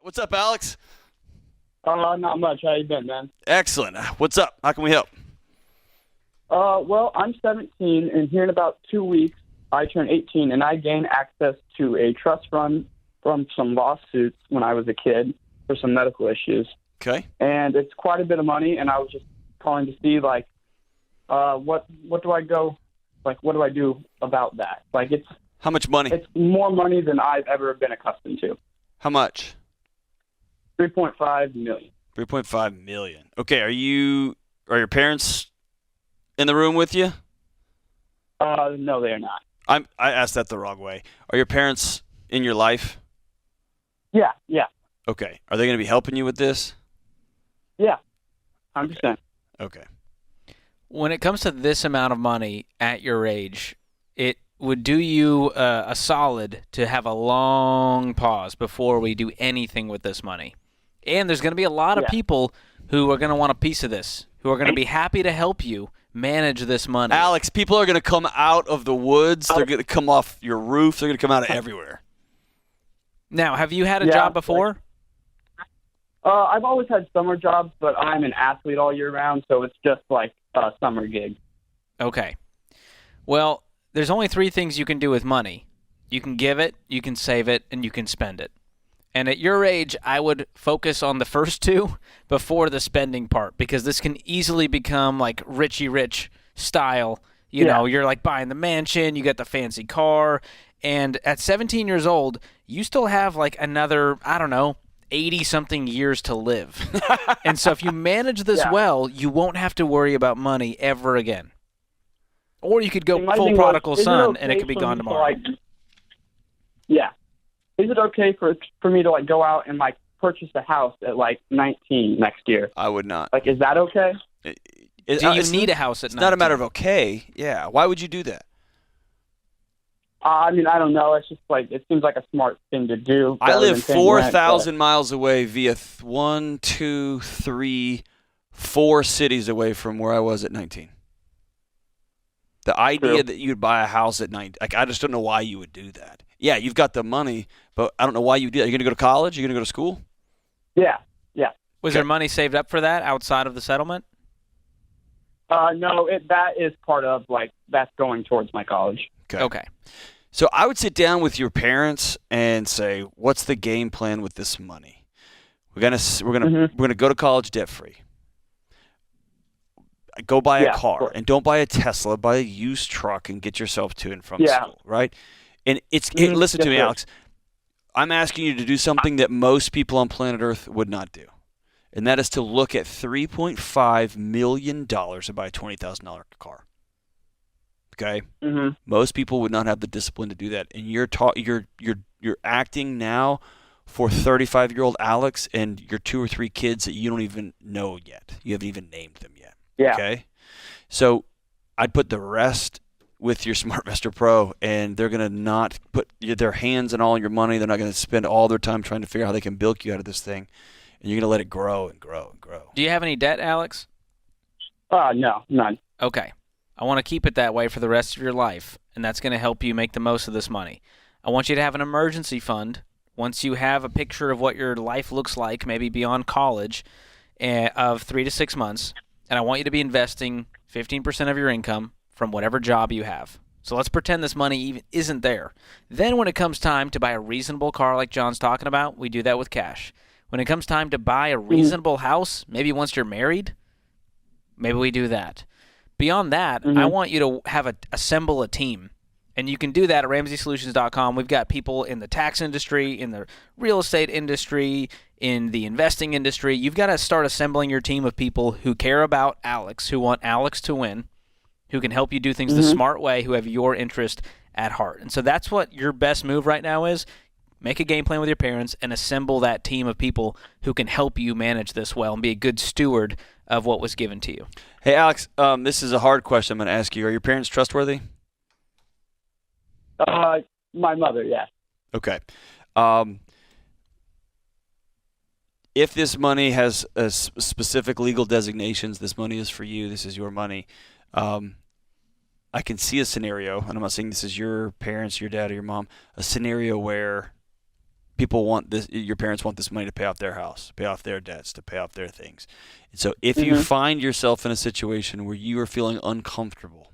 What's up, Alex? Not much. How you been, man? Excellent. What's up? How can we help? Well, I'm 17, and here in about 2 weeks, I turn 18, and I gain access to a trust fund from some lawsuits when I was a kid for some medical issues. Okay. And it's quite a bit of money, and I was just calling to see, what do I what do I do about that? How much money? It's more money than I've ever been accustomed to. How much? 3.5 million. 3.5 million. Okay. Are your parents in the room with you? No, they are not. I asked that the wrong way. Are your parents in your life? Yeah. Okay. Are they going to be helping you with this? Yeah, 100%. Okay. When it comes to this amount of money at your age, it would do you a solid to have a long pause before we do anything with this money. And there's going to be a lot of people who are going to want a piece of this, who are going to be happy to help you manage this money. Alex, people are going to come out of the woods. They're going to come off your roof. They're going to come out of everywhere. Now, have you had a job before? I've always had summer jobs, but I'm an athlete all year round, so it's just like a summer gig. Okay. Well, there's only three things you can do with money. You can give it, you can save it, and you can spend it. And at your age, I would focus on the first two before the spending part, because this can easily become like Richie Rich style. You know, you're like buying the mansion, you got the fancy car, and at 17 years old, you still have like another, 80-something years to live. And so if you manage this well, you won't have to worry about money ever again. Or you could go full prodigal son, and it could be gone tomorrow. Is it okay for me to go out and purchase a house at 19 next year? I would not. Is that okay? Do you need a house at 19? It's not a matter of okay. Yeah. Why would you do that? I don't know. It's just it seems like a smart thing to do. I live 4,000 miles away via 1, 2, 3, 4 cities away from where I was at 19. The idea that you'd buy a house at 19, I just don't know why you would do that. Yeah, you've got the money, but I don't know why you do that. Are you going to go to college? Are you going to go to school? Yeah. Was there money saved up for that outside of the settlement? No, that is part of that's going towards my college. Okay. So I would sit down with your parents and say, "What's the game plan with this money? We're gonna go to college debt free. Go buy a car, and don't buy a Tesla. Buy a used truck and get yourself to and from school, right? And listen to me, Alex. I'm asking you to do something that most people on planet Earth would not do, and that is to look at $3.5 million to buy a $20,000 car. Okay, most people would not have the discipline to do that, and you're acting now for 35-year-old Alex and your 2 or 3 kids that you don't even know yet. You haven't even named them yet. Yeah. Okay, so I'd put the rest with your SmartVestor Pro, and they're gonna not put their hands on all your money. They're not gonna spend all their time trying to figure out how they can bilk you out of this thing, and you're gonna let it grow and grow and grow. Do you have any debt, Alex? No, none. Okay. I want to keep it that way for the rest of your life, and that's going to help you make the most of this money. I want you to have an emergency fund once you have a picture of what your life looks like, maybe beyond college, of 3 to 6 months, and I want you to be investing 15% of your income from whatever job you have. So let's pretend this money even isn't there. Then when it comes time to buy a reasonable car like John's talking about, we do that with cash. When it comes time to buy a reasonable house, maybe once you're married, maybe we do that. Beyond that, I want you to assemble a team. And you can do that at RamseySolutions.com. We've got people in the tax industry, in the real estate industry, in the investing industry. You've got to start assembling your team of people who care about Alex, who want Alex to win, who can help you do things the smart way, who have your interest at heart. And so that's what your best move right now is. Make a game plan with your parents and assemble that team of people who can help you manage this well and be a good steward of what was given to you. Hey, Alex, this is a hard question I'm going to ask you. Are your parents trustworthy? My mother, yes. Okay. If this money has specific legal designations, this money is for you, this is your money, I can see a scenario, and I'm not saying this is your parents, your dad, or your mom, a scenario where people want this. Your parents want this money to pay off their house, to pay off their debts, to pay off their things. And so if you find yourself in a situation where you are feeling uncomfortable,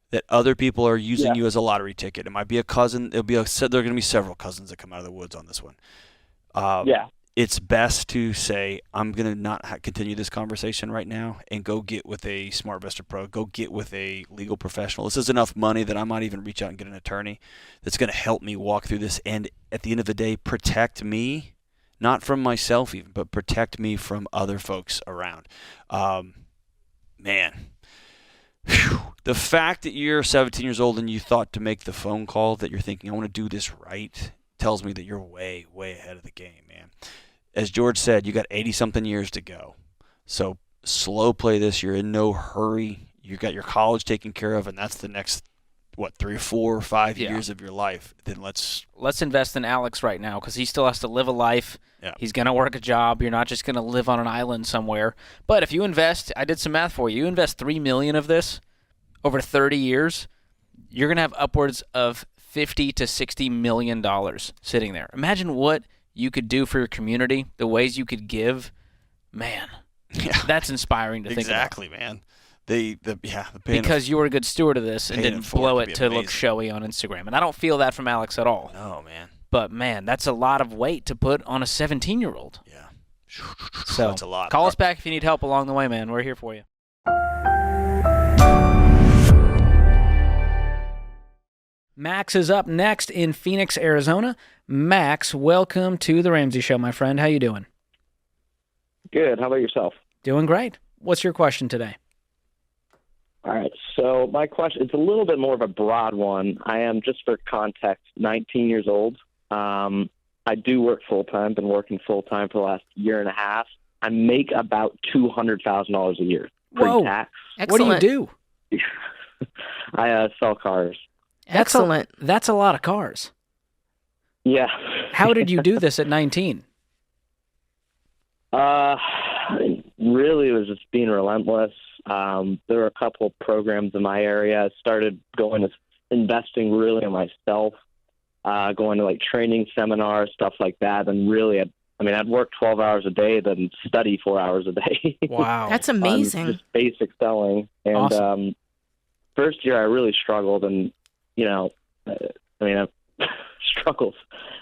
that other people are using you as a lottery ticket, it might be a cousin. There are going to be several cousins that come out of the woods on this one. It's best to say, I'm going to not continue this conversation right now and go get with a SmartVestor Pro, go get with a legal professional. This is enough money that I might even reach out and get an attorney that's going to help me walk through this and at the end of the day protect me, not from myself even, but protect me from other folks around. Man, the fact that you're 17 years old and you thought to make the phone call that you're thinking, I want to do this right, tells me that you're way, way ahead of the game, man. As George said, you got 80-something years to go. So slow play this. You're in no hurry. You got your college taken care of, and that's the next, 3 or 4 or 5 years of your life. Then let's invest in Alex right now because he still has to live a life. Yeah. He's going to work a job. You're not just going to live on an island somewhere. But if you invest, I did some math for you. You invest $3 million of this over 30 years, you're going to have upwards of $50 to $60 million sitting there. Imagine what you could do for your community, the ways you could give. Man, that's inspiring to think about. Exactly, man. Because you were a good steward of this and didn't blow it to look showy on Instagram. And I don't feel that from Alex at all. No, man. But, man, that's a lot of weight to put on a 17-year-old. Yeah. So that's a lot. Call us back if you need help along the way, man. We're here for you. Max is up next in Phoenix, Arizona. Max, welcome to the Ramsey Show, my friend. How you doing? Good. How about yourself? Doing great. What's your question today? All right. So my question, it's a little bit more of a broad one. I am, just for context, 19 years old. I do work full-time, been working full-time for the last year and a half. I make about $200,000 a year pre-tax. Excellent. What do you do? I sell cars. Excellent. That's a lot of cars. Yeah. How did you do this at 19? Really, it was just being relentless. There were a couple of programs in my area. I started investing really in myself, going to training seminars, stuff like that. And really, I'd work 12 hours a day, then study 4 hours a day. Wow. That's amazing. Just basic selling. And awesome. First year, I really struggled. And, I struggled.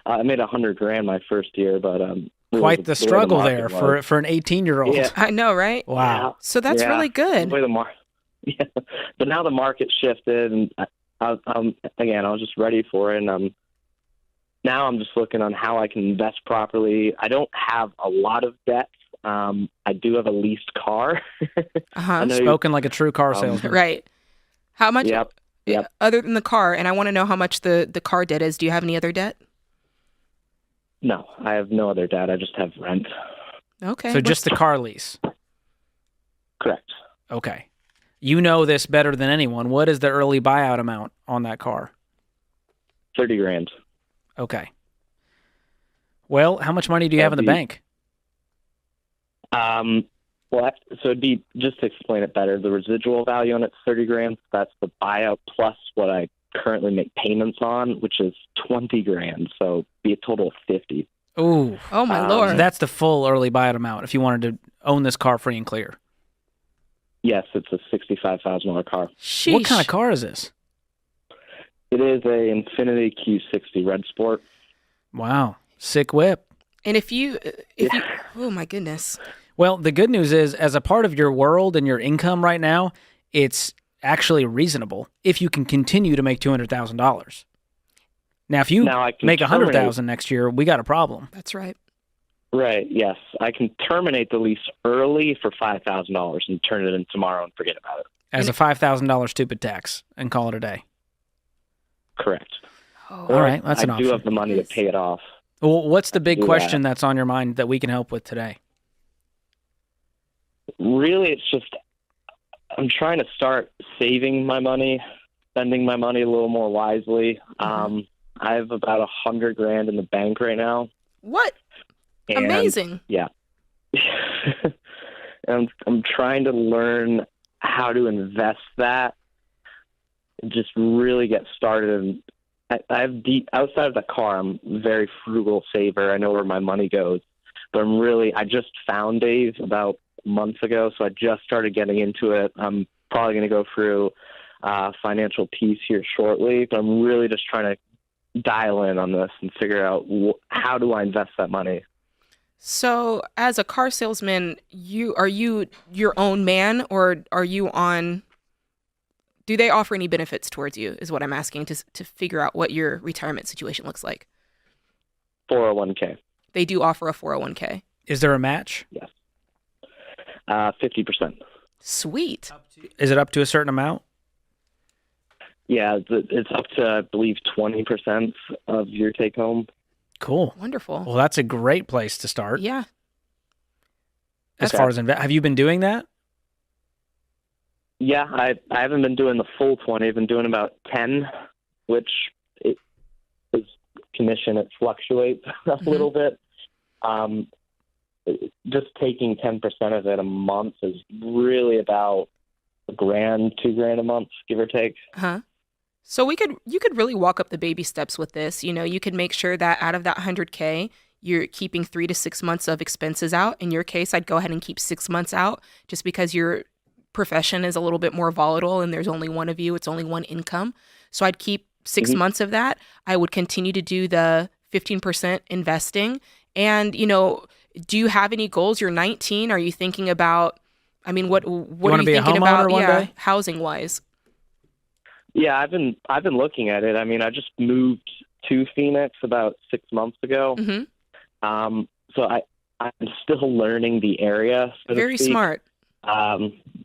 I made $100,000 my first year, but quite the struggle there for an 18-year-old. Yeah. I know, right? Wow. Yeah. So that's really good. Yeah. But now the market shifted, and I was just ready for it. And now I'm just looking on how I can invest properly. I don't have a lot of debt. I do have a leased car. Spoken like a true car salesman. Right. How much? Yep. Other than the car, and I want to know how much the car debt is. Do you have any other debt? No, I have no other debt. I just have rent. Okay. So just the car lease? Correct. Okay. You know this better than anyone. What is the early buyout amount on that car? $30,000. Okay. Well, how much money do you have in the bank? So it'd be, just to explain it better, the residual value on it's $30,000. That's the buyout plus what I currently make payments on, which is $20,000. So it'd be a total of $50,000. Ooh. Oh my Lord. That's the full early buyout amount if you wanted to own this car free and clear. Yes, it's a $65,000 car. Sheesh. What kind of car is this? It is a Infiniti Q60 Red Sport. Wow. Sick whip. And if you, oh my goodness. Well, the good news is, as a part of your world and your income right now, it's actually reasonable if you can continue to make $200,000. Now, if you make $100,000 next year, we got a problem. That's right. Right, yes. I can terminate the lease early for $5,000 and turn it in tomorrow and forget about it. As a $5,000 stupid tax and call it a day. Correct. Oh. All right, that's an option. I do have the money to pay it off. Well, what's the big question that's on your mind that we can help with today? Really, it's just I'm trying to start saving my money, spending my money a little more wisely. I have about $100,000 in the bank right now. What? And, amazing. Yeah. And I'm trying to learn how to invest that and just really get started. And I have deep outside of the car. I'm a very frugal saver. I know where my money goes, but I just found Dave about a month ago, so I just started getting into it. I'm probably going to go through financial peace here shortly, but I'm really just trying to dial in on this and figure out how do I invest that money. So, as a car salesman, are you your own man, or are you on? Do they offer any benefits towards you? Is what I'm asking to figure out what your retirement situation looks like. 401k. They do offer a 401k. Is there a match? Yes. 50%. Sweet. Is it up to a certain amount? Yeah, it's up to, I believe, 20% of your take home. Cool. Wonderful. Well, that's a great place to start. Yeah. As far as have you been doing that? Yeah, I haven't been doing the full 20. I've been doing about 10, which is commission. It fluctuates a little bit. Just taking 10% of it a month is really about $1,000, $2,000 a month, give or take. So you could really walk up the baby steps with this. You know, you could make sure that out of that 100K, you're keeping 3 to 6 months of expenses out. In your case, I'd go ahead and keep 6 months out, just because your profession is a little bit more volatile and there's only one of you. It's only one income. So I'd keep 6 months of that. I would continue to do the 15% investing. And, you know, do you have any goals? You're 19. Are you thinking about, I mean, what are you thinking about? Yeah, housing wise. Yeah, I've been looking at it. I mean, I just moved to Phoenix about 6 months ago. So I'm still learning the area. So Very smart.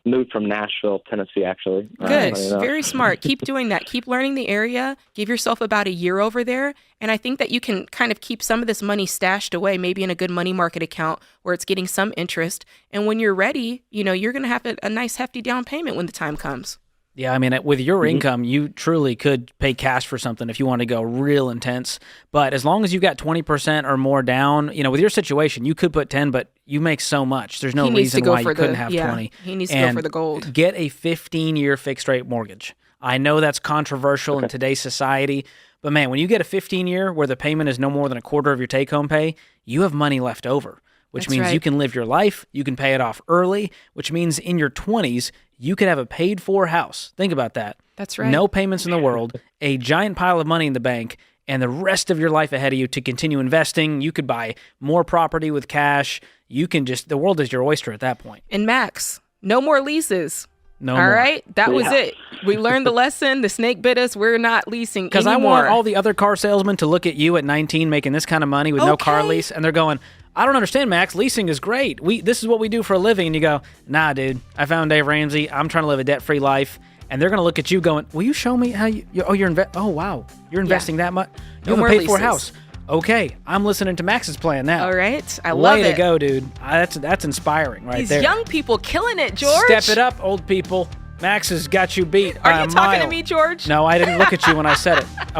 Moved from Nashville, Tennessee, actually. Good. Very smart. Keep doing that. Keep learning the area. Give yourself about a year over there. And I think that you can kind of keep some of this money stashed away, maybe in a good money market account where it's getting some interest. And when you're ready, you know, you're going to have a nice hefty down payment when the time comes. Yeah, I mean, with your income, you truly could pay cash for something if you want to go real intense. But as long as you've got 20% or more down, you know, with your situation, you could put 10, but you make so much. There's no reason why you couldn't have 20. He needs to go for the gold. Get a 15-year fixed-rate mortgage. I know that's controversial in today's society, but man, when you get a 15-year where the payment is no more than a quarter of your take-home pay, you have money left over, which means you can live your life, you can pay it off early, which means in your 20s, you could have a paid-for house. Think about that. That's right. No payments in the world, a giant pile of money in the bank, and the rest of your life ahead of you to continue investing. You could buy more property with cash. You can the world is your oyster at that point. And Max, no more leases. No all more. Right? That was it. We learned the lesson. The snake bit us. We're not leasing anymore. Because I want all the other car salesmen to look at you at 19 making this kind of money with no car lease, and they're going, I don't understand, Max. Leasing is great. This is what we do for a living. And you go, nah, dude. I found Dave Ramsey. I'm trying to live a debt-free life. And they're going to look at you going, will you show me how oh, wow. You're investing that much? You have a paid-for house. Okay, I'm listening to Max's plan now. All right. I love it. Way to go, dude. That's inspiring right there. These young people killing it, George. Step it up, old people. Max has got you beat by a mile. Are you talking to me, George? No, I didn't look at you when I said it. I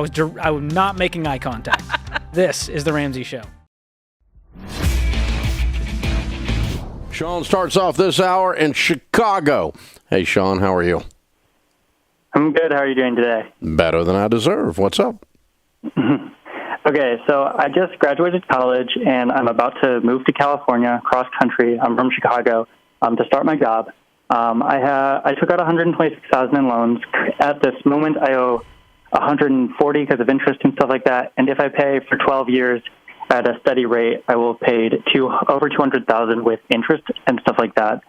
was not making eye contact. This is The Ramsey Show. Sean starts off this hour in Chicago. Hey, Sean, how are you? I'm good. How are you doing today? Better than I deserve. What's up? Okay, so I just graduated college, and I'm about to move to California, cross country. I'm from Chicago to start my job. I took out $126,000 in loans. At this moment, I owe $140 because of interest and stuff like that. And if I pay for 12 years at a steady rate, I will pay over $200,000 with interest and stuff like that.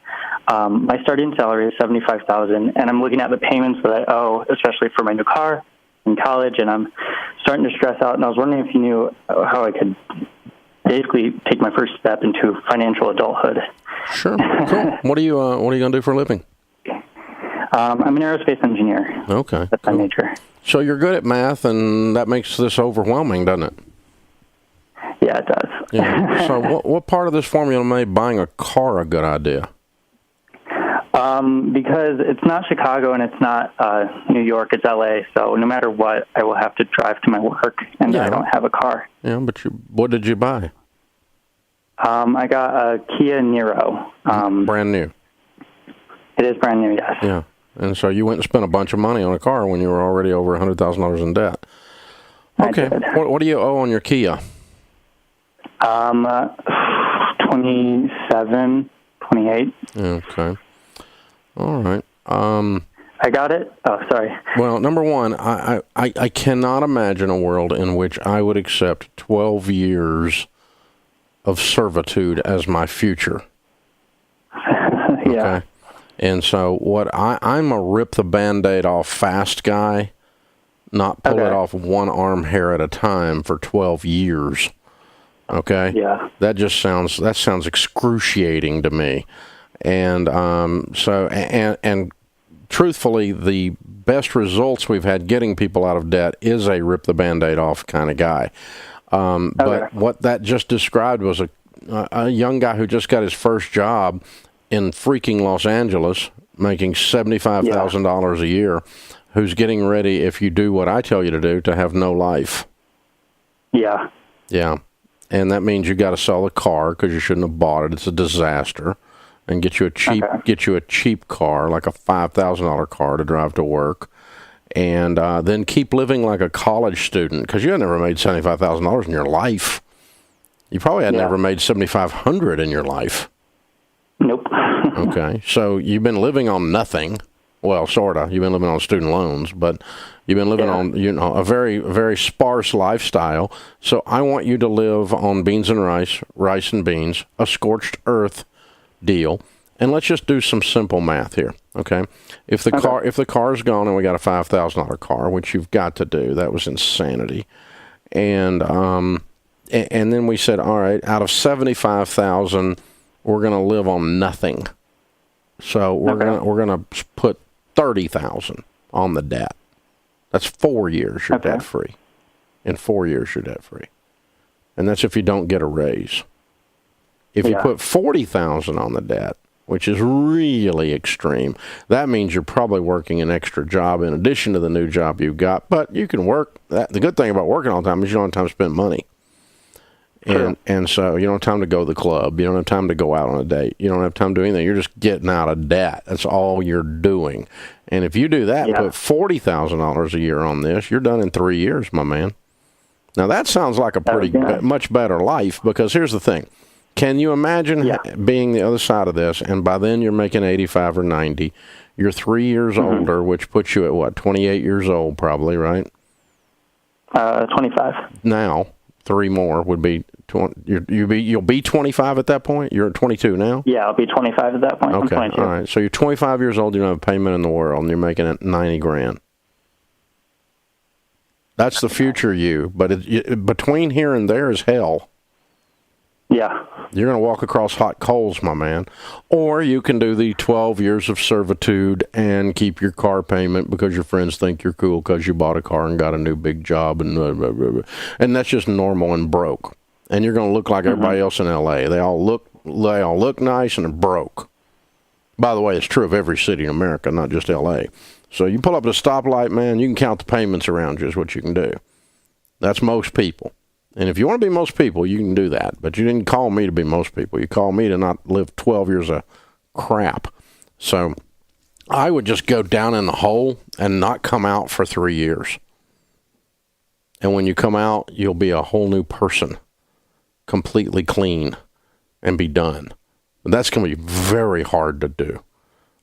My starting salary is $75,000, and I'm looking at the payments that I owe, especially for my new car in college, and I'm starting to stress out. And I was wondering if you knew how I could basically take my first step into financial adulthood. Sure. Cool. What are you going to do for a living? I'm an aerospace engineer. Okay. That's my major. So you're good at math, and that makes this overwhelming, doesn't it? Yeah, it does. Yeah. So what part of this formula made buying a car a good idea? Because it's not Chicago and it's not New York, it's LA. So no matter what, I will have to drive to my work, and I don't have a car. Yeah, but what did you buy? I got a Kia Niro. Brand new. It is brand new, yes. Yeah, and so you went and spent a bunch of money on a car when you were already over $100,000 in debt. Okay. What do you owe on your Kia? 27, 28. Okay. All right. I got it. Oh, sorry. Well, number one, I cannot imagine a world in which I would accept 12 years of servitude as my future. Yeah. Okay. And so I'm a rip the Band-Aid off fast guy, not pull it off one arm hair at a time for 12 years. Okay? Yeah. That sounds excruciating to me. And and truthfully, the best results we've had getting people out of debt is a rip the Band-Aid off kind of guy. But what that just described was a young guy who just got his first job in freaking Los Angeles, making $75,000 a year, who's getting ready, if you do what I tell you to do, to have no life. Yeah. Yeah. And that means you got to sell the car because you shouldn't have bought it. It's a disaster. And get you a cheap car, like a $5,000 car to drive to work. And then keep living like a college student, because you had never made $75,000 in your life. You probably had never made $7,500 in your life. Nope. Okay, so you've been living on nothing. Well, sort of. You've been living on student loans, but you've been living on, a very, very sparse lifestyle. So I want you to live on beans and rice and beans, a scorched earth deal. And let's just do some simple math here, okay? If the car's gone and we got a $5,000 car, which you've got to do, that was insanity. And then we said, all right, out of $75,000, we're going to live on nothing. So we're going to put $30,000 on the debt. That's 4 years you're debt free. In 4 years you're debt free. And that's if you don't get a raise. If you put $40,000 on the debt, which is really extreme, that means you're probably working an extra job in addition to the new job you've got. But you can work. The good thing about working all the time is you don't have time to spend money. And so you don't have time to go to the club. You don't have time to go out on a date. You don't have time to do anything. You're just getting out of debt. That's all you're doing. And if you do that, put $40,000 a year on this, you're done in 3 years, my man. Now, that sounds like a pretty much better life, because here's the thing. Can you imagine being the other side of this, and by then you're making 85 or 90. You're 3 years older, which puts you at, what, 28 years old probably, right? 25. Now, 3 more would be 20. You'll be 25 at that point? You're at 22 now? Yeah, I'll be 25 at that point. Okay, I'm 22. all right. So you're 25 years old, you don't have a payment in the world, and you're making it $90,000. That's the future you, but between here and there is hell. Yeah. You're going to walk across hot coals, my man. Or you can do the 12 years of servitude and keep your car payment because your friends think you're cool because you bought a car and got a new big job, and blah, blah, blah, blah. And that's just normal and broke. And you're going to look like everybody else in L.A. They all look nice and are broke. By the way, it's true of every city in America, not just L.A. So you pull up at a stoplight, man, you can count the payments around you is what you can do. That's most people. And if you want to be most people, you can do that. But you didn't call me to be most people. You called me to not live 12 years of crap. So I would just go down in the hole and not come out for 3 years. And when you come out, you'll be a whole new person, completely clean, and be done. But that's going to be very hard to do.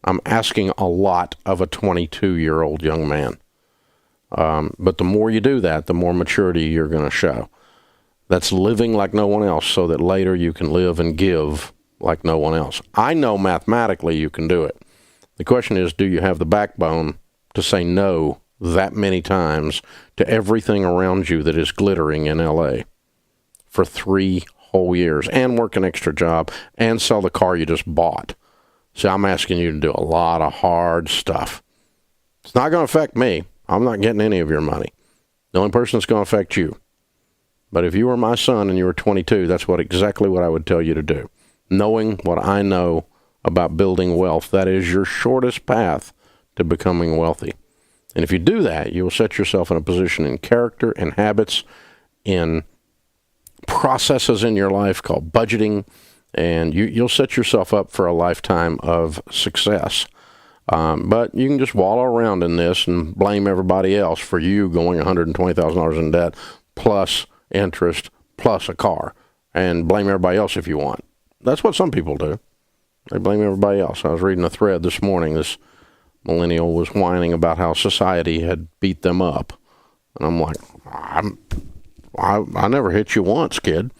I'm asking a lot of a 22-year-old young man. But the more you do that, the more maturity you're going to show. That's living like no one else so that later you can live and give like no one else. I know mathematically you can do it. The question is, do you have the backbone to say no that many times to everything around you that is glittering in L.A. for 3 whole years and work an extra job and sell the car you just bought? So I'm asking you to do a lot of hard stuff. It's not going to affect me. I'm not getting any of your money. The only person that's going to affect you. But if you were my son and you were 22, that's exactly what I would tell you to do. Knowing what I know about building wealth, that is your shortest path to becoming wealthy. And if you do that, you will set yourself in a position in character and habits, in processes in your life called budgeting, and you'll set yourself up for a lifetime of success. But you can just wallow around in this and blame everybody else for you going $120,000 in debt plus interest plus a car, and blame everybody else if you want. That's what some people do. They blame everybody else. I was reading a thread this morning. This millennial was whining about how society had beat them up. And I'm like, I never hit you once, kid.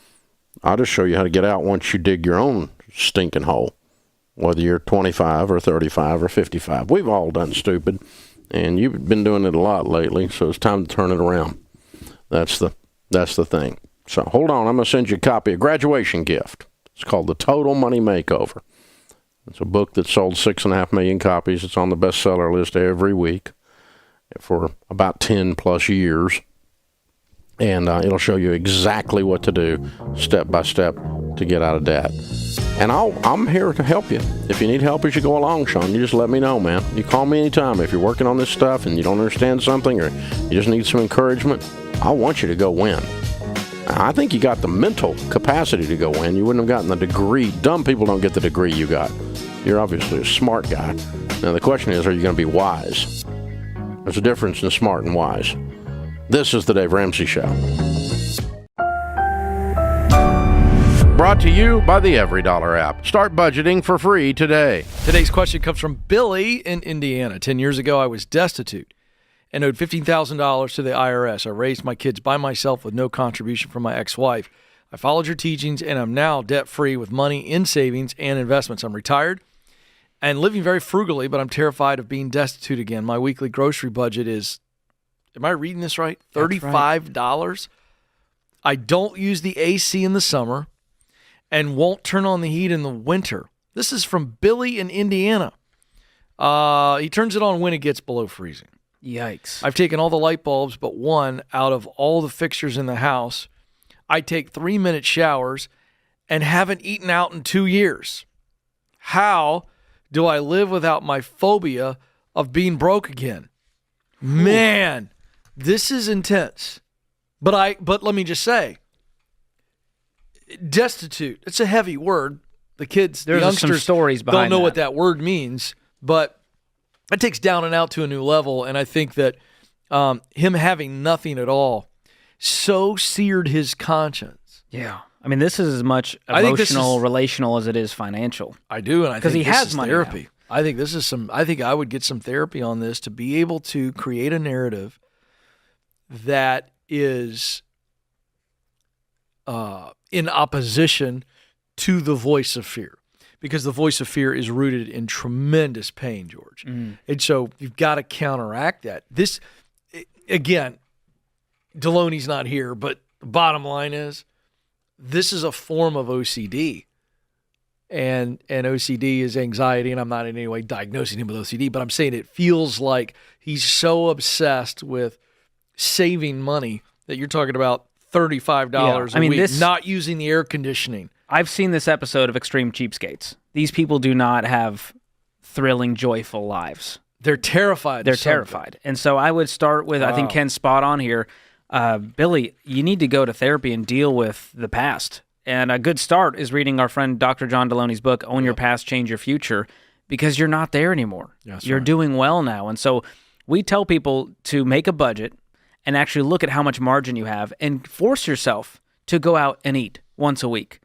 I'll just show you how to get out once you dig your own stinking hole. Whether you're 25 or 35 or 55. We've all done stupid. And you've been doing it a lot lately, so it's time to turn it around. That's the thing. So hold on, I'm going to send you a copy of Graduation Gift. It's called The Total Money Makeover. It's a book that sold 6.5 million copies. It's on the bestseller list every week for about 10 plus years. And it'll show you exactly what to do step by step to get out of debt. And I'm here to help you. If you need help as you go along, Sean, you just let me know, man. You call me anytime. If you're working on this stuff and you don't understand something or you just need some encouragement, I want you to go win. I think you got the mental capacity to go win. You wouldn't have gotten the degree. Dumb people don't get the degree you got. You're obviously a smart guy. Now, the question is, are you going to be wise? There's a difference in smart and wise. This is the Dave Ramsey Show. Brought to you by the EveryDollar app. Start budgeting for free today. Today's question comes from Billy in Indiana. 10 years ago, I was destitute and owed $15,000 to the IRS. I raised my kids by myself with no contribution from my ex-wife. I followed your teachings, and I'm now debt-free with money in savings and investments. I'm retired and living very frugally, but I'm terrified of being destitute again. My weekly grocery budget is, am I reading this right? $35. Right. I don't use the AC in the summer and won't turn on the heat in the winter. This is from Billy in Indiana. He turns it on when it gets below freezing. Yikes. I've taken all the light bulbs but one out of all the fixtures in the house. I take 3-minute showers and haven't eaten out in 2 years. How do I live without my phobia of being broke again? Man, this is intense. But let me just say, destitute, it's a heavy word. The kids, the youngsters, some stories behind don't know what that word means, but it takes down and out to a new level. And I think that him having nothing at all so seared his conscience. Yeah. I mean, this is as much emotional, relational as it is financial. I do, and I think he this has is money therapy. now. I think this is I think I would get some therapy on this to be able to create a narrative that is in opposition to the voice of fear, because the voice of fear is rooted in tremendous pain, George. And so you've got to counteract that. This, again, Deloney's not here, but the bottom line is this is a form of OCD. And OCD is anxiety, and I'm not in any way diagnosing him with OCD, but I'm saying it feels like he's so obsessed with saving money that you're talking about $35 a week, not using the air conditioning. I've seen this episode of Extreme Cheapskates. These people do not have thrilling, joyful lives. They're terrified. They're terrified. And so I would start with, I think Ken's spot on here. Billy, you need to go to therapy and deal with the past. And a good start is reading our friend Dr. John Deloney's book, Own Your Past, Change Your Future, because you're not there anymore. You're doing well now. And so we tell people to make a budget and actually look at how much margin you have and force yourself to go out and eat once a week.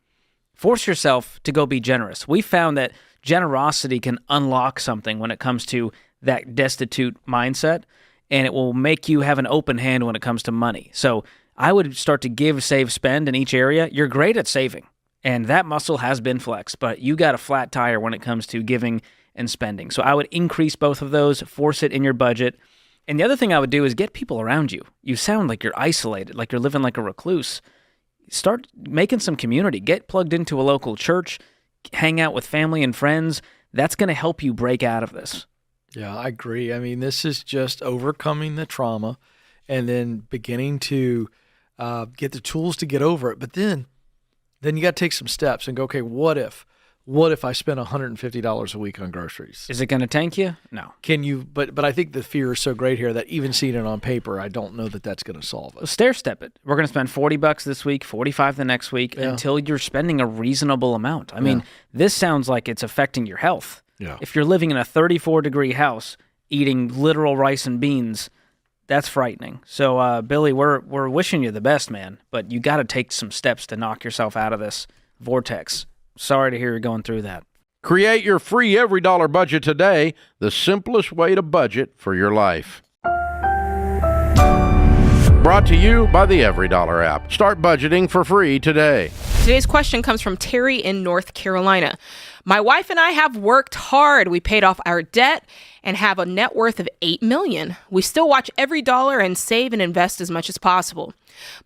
Force yourself to go be generous. We found that generosity can unlock something when it comes to that destitute mindset, and it will make you have an open hand when it comes to money. So I would start to give, save, spend in each area. You're great at saving, and that muscle has been flexed, but you got a flat tire when it comes to giving and spending. So I would increase both of those, force it in your budget. And the other thing I would do is get people around you. You sound like you're isolated, like you're living like a recluse. Start making some community. Get plugged into a local church. Hang out with family and friends. That's going to help you break out of this. Yeah, I agree. I mean, this is just overcoming the trauma and then beginning to get the tools to get over it. But then you got to take some steps and go, okay, what if I spend $150 a week on groceries? Is it going to tank you? No. Can you? But I think the fear is so great here that even seeing it on paper, I don't know that that's going to solve it. Stair step it. We're going to spend $40 this week, $45 the next week, until you're spending a reasonable amount. I mean, this sounds like it's affecting your health. Yeah. If you're living in a 34-degree house eating literal rice and beans, that's frightening. So, Billy, we're wishing you the best, man, but you got to take some steps to knock yourself out of this vortex. Sorry to hear you're going through that. Create your free Every Dollar budget today, the simplest way to budget for your life. Brought to you by the Every Dollar app. Start budgeting for free today. Today's question comes from Terry in North Carolina. My wife and I have worked hard. We paid off our debt and have a net worth of $8 million. We still watch every dollar and save and invest as much as possible.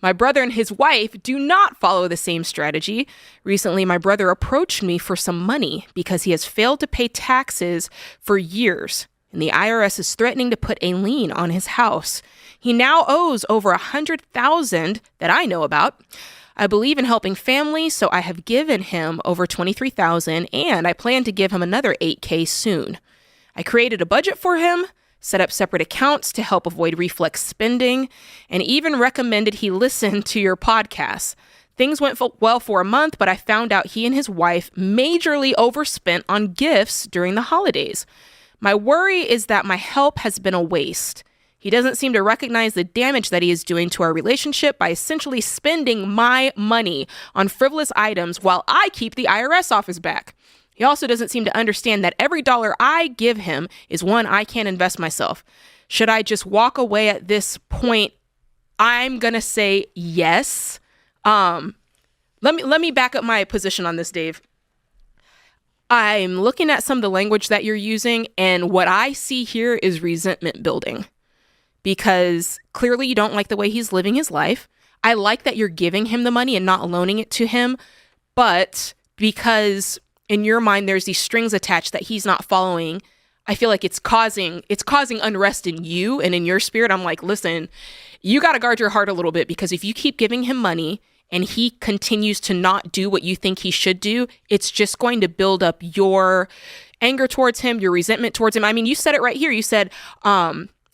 My brother and his wife do not follow the same strategy. Recently, my brother approached me for some money because he has failed to pay taxes for years, and the IRS is threatening to put a lien on his house. He now owes over $100,000 that I know about. I believe in helping families, so I have given him over $23,000, and I plan to give him another $8,000 soon. I created a budget for him, set up separate accounts to help avoid reflex spending, and even recommended he listen to your podcast. Things went well for a month, but I found out he and his wife majorly overspent on gifts during the holidays. My worry is that my help has been a waste. He doesn't seem to recognize the damage that he is doing to our relationship by essentially spending my money on frivolous items while I keep the IRS off his back. He also doesn't seem to understand that every dollar I give him is one I can't invest myself. Should I just walk away at this point? I'm going to say yes. Let me back up my position on this, Dave. I'm looking at some of the language that you're using, and what I see here is resentment building. Because clearly you don't like the way he's living his life. I like that you're giving him the money and not loaning it to him. But because in your mind there's these strings attached that he's not following, I feel like it's causing unrest in you and in your spirit. I'm like, listen, you got to guard your heart a little bit, because if you keep giving him money and he continues to not do what you think he should do, it's just going to build up your anger towards him, your resentment towards him. I mean, you said it right here. You said,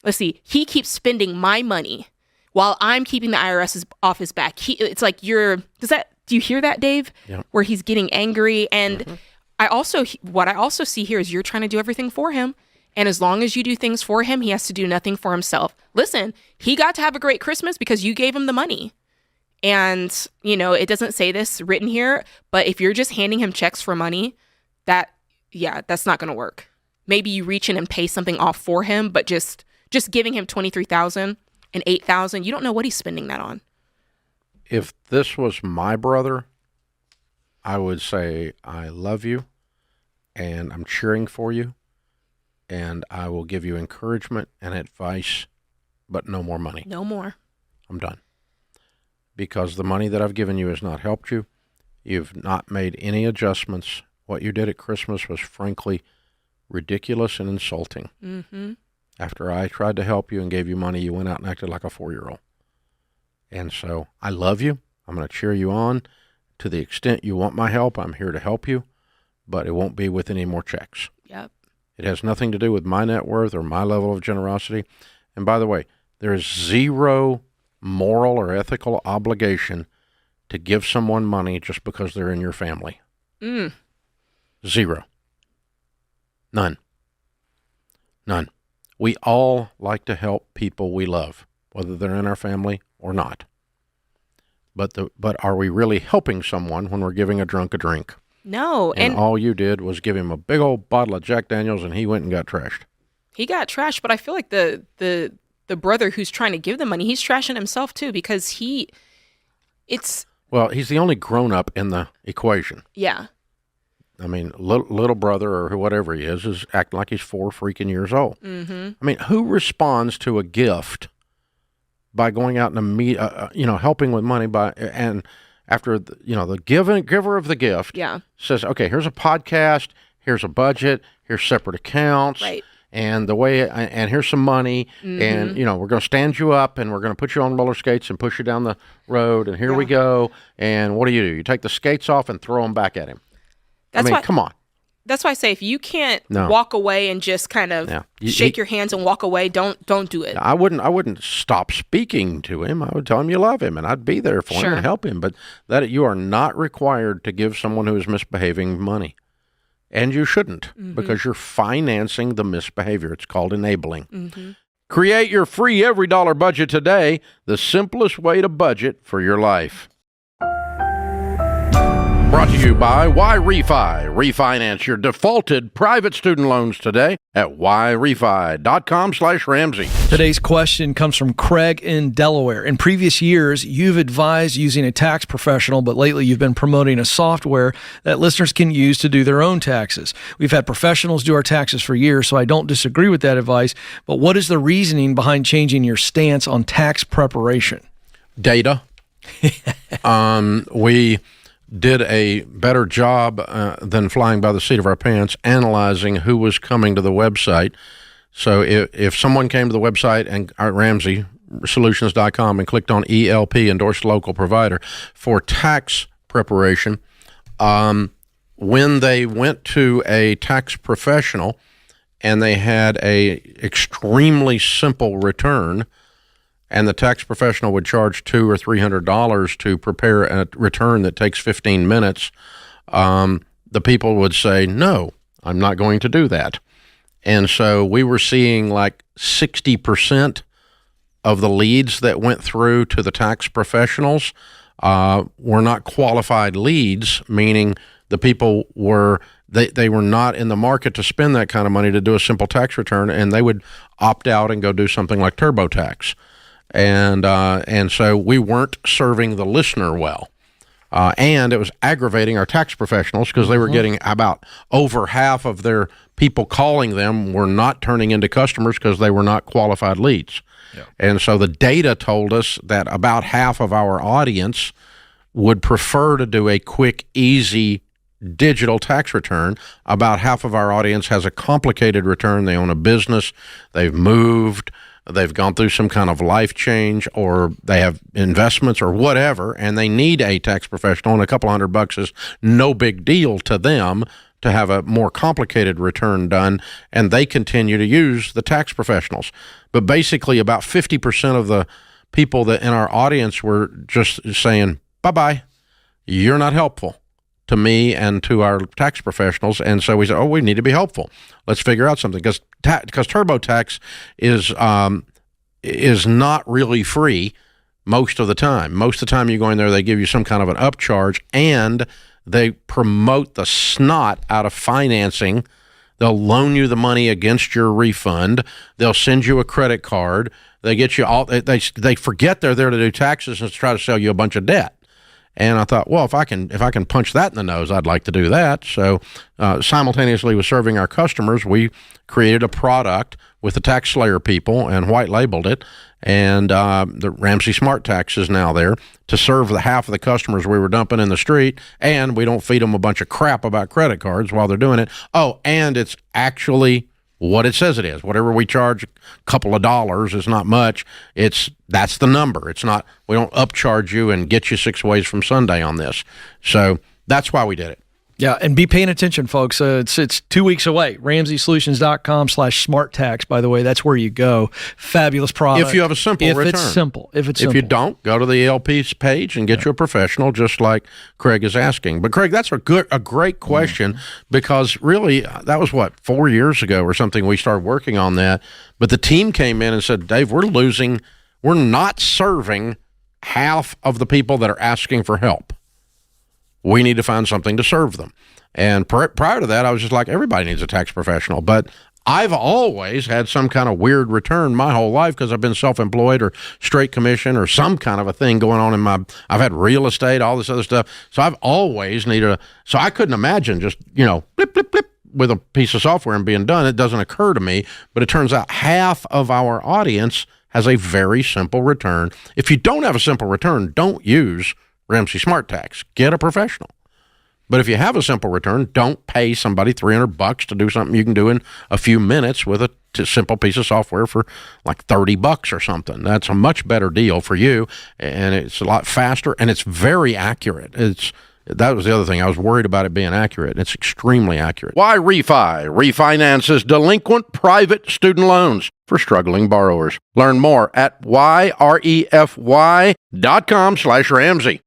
let's see, he keeps spending my money while I'm keeping the IRS off his back. It's like do you hear that, Dave? Yeah. Where he's getting angry. And what I also see here is you're trying to do everything for him. And as long as you do things for him, he has to do nothing for himself. Listen, he got to have a great Christmas because you gave him the money. And, it doesn't say this written here, but if you're just handing him checks for money, that's not going to work. Maybe you reach in and pay something off for him, but just giving him $23,000 and $8,000, you don't know what he's spending that on. If this was my brother, I would say, I love you, and I'm cheering for you, and I will give you encouragement and advice, but no more money. No more. I'm done. Because the money that I've given you has not helped you. You've not made any adjustments. What you did at Christmas was frankly ridiculous and insulting. Mm-hmm. After I tried to help you and gave you money, you went out and acted like a 4-year-old. And so I love you. I'm going to cheer you on. To the extent you want my help, I'm here to help you, but it won't be with any more checks. Yep. It has nothing to do with my net worth or my level of generosity. And by the way, there is zero moral or ethical obligation to give someone money just because they're in your family. Zero. None. We all like to help people we love, whether they're in our family or not. But are we really helping someone when we're giving a drunk a drink? No. And all you did was give him a big old bottle of Jack Daniels, and he went and got trashed. He got trashed, but I feel like the brother who's trying to give the money, he's trashing himself too, because he's the only grown-up in the equation. Yeah. I mean, little brother or whatever he is acting like he's 4 freaking years old. Mm-hmm. I mean, who responds to a gift by going out and helping with money and after the giver of the gift says, okay, here's a podcast, here's a budget, here's separate accounts, right? And and here's some money, and we're going to stand you up, and we're going to put you on roller skates and push you down the road, and here we go. And what do? You take the skates off and throw them back at him. Come on. That's why I say if you can't walk away and just kind of shake your hands and walk away, don't do it. I wouldn't stop speaking to him. I would tell him you love him, and I'd be there for him and help him. But that you are not required to give someone who is misbehaving money. and you shouldn't, because you're financing the misbehavior. It's called enabling. Mm-hmm. Create your free every dollar budget today, the simplest way to budget for your life. Brought to you by YRefi. Refinance your defaulted private student loans today at yrefi.com/Ramsey. Today's question comes from Craig in Delaware. In previous years, you've advised using a tax professional, but lately you've been promoting a software that listeners can use to do their own taxes. We've had professionals do our taxes for years, so I don't disagree with that advice, but what is the reasoning behind changing your stance on tax preparation? Data. We did a better job than flying by the seat of our pants analyzing who was coming to the website. So if someone came to the website and RamseySolutions.com and clicked on ELP, endorsed local provider, for tax preparation, when they went to a tax professional and they had a extremely simple return, and the tax professional would charge $200 or $300 to prepare a return that takes 15 minutes, the people would say, no, I'm not going to do that. And so we were seeing like 60% of the leads that went through to the tax professionals were not qualified leads, meaning the people were they were not in the market to spend that kind of money to do a simple tax return, and they would opt out and go do something like TurboTax. And so we weren't serving the listener well. And it was aggravating our tax professionals because they were getting about over half of their people calling them were not turning into customers because they were not qualified leads. Yeah. And so the data told us that about half of our audience would prefer to do a quick, easy digital tax return. About half of our audience has a complicated return. They own a business, they've moved, they've gone through some kind of life change, or they have investments or whatever, and they need a tax professional, and a couple $100 is no big deal to them to have a more complicated return done, and they continue to use the tax professionals. But basically about 50% of the people that in our audience were just saying, bye-bye, you're not helpful to me and to our tax professionals. And so we said, we need to be helpful. Let's figure out something, because TurboTax is not really free most of the time. Most of the time you go in there, they give you some kind of an upcharge, and they promote the snot out of financing. They'll loan you the money against your refund. They'll send you a credit card. They get you all. They forget they're there to do taxes and to try to sell you a bunch of debt. And I thought, well, if I can punch that in the nose, I'd like to do that. So simultaneously with serving our customers, we created a product with the Tax Slayer people and white labeled it. And the Ramsey Smart Tax is now there to serve the half of the customers we were dumping in the street. And we don't feed them a bunch of crap about credit cards while they're doing it. Oh, and it's actually what it says it is. Whatever we charge, a couple of dollars is not much. That's the number. It's not, we don't upcharge you and get you 6 ways from Sunday on this. So that's why we did it. Yeah, and be paying attention, folks. It's 2 weeks away. RamseySolutions.com/SmartTax, by the way. That's where you go. Fabulous product. If you have a simple return. If it's simple. If you don't, go to the ELP's page and get you a professional, just like Craig is asking. But Craig, that's a great question, because really that was 4 years ago or something we started working on that. But the team came in and said, Dave, we're not serving half of the people that are asking for help. We need to find something to serve them. And prior to that, I was just like, everybody needs a tax professional. But I've always had some kind of weird return my whole life because I've been self-employed or straight commission or some kind of a thing going on I've had real estate, all this other stuff. So I've always needed so I couldn't imagine just, blip, blip, blip with a piece of software and being done. It doesn't occur to me, but it turns out half of our audience has a very simple return. If you don't have a simple return, don't use Ramsey Smart Tax. Get a professional. But if you have a simple return, don't pay somebody $300 to do something you can do in a few minutes with a simple piece of software for like $30 or something. That's a much better deal for you, and it's a lot faster, and it's very accurate. That was the other thing. I was worried about it being accurate. It's extremely accurate. YRefi refinances delinquent private student loans for struggling borrowers. Learn more at YREFY.com/Ramsey.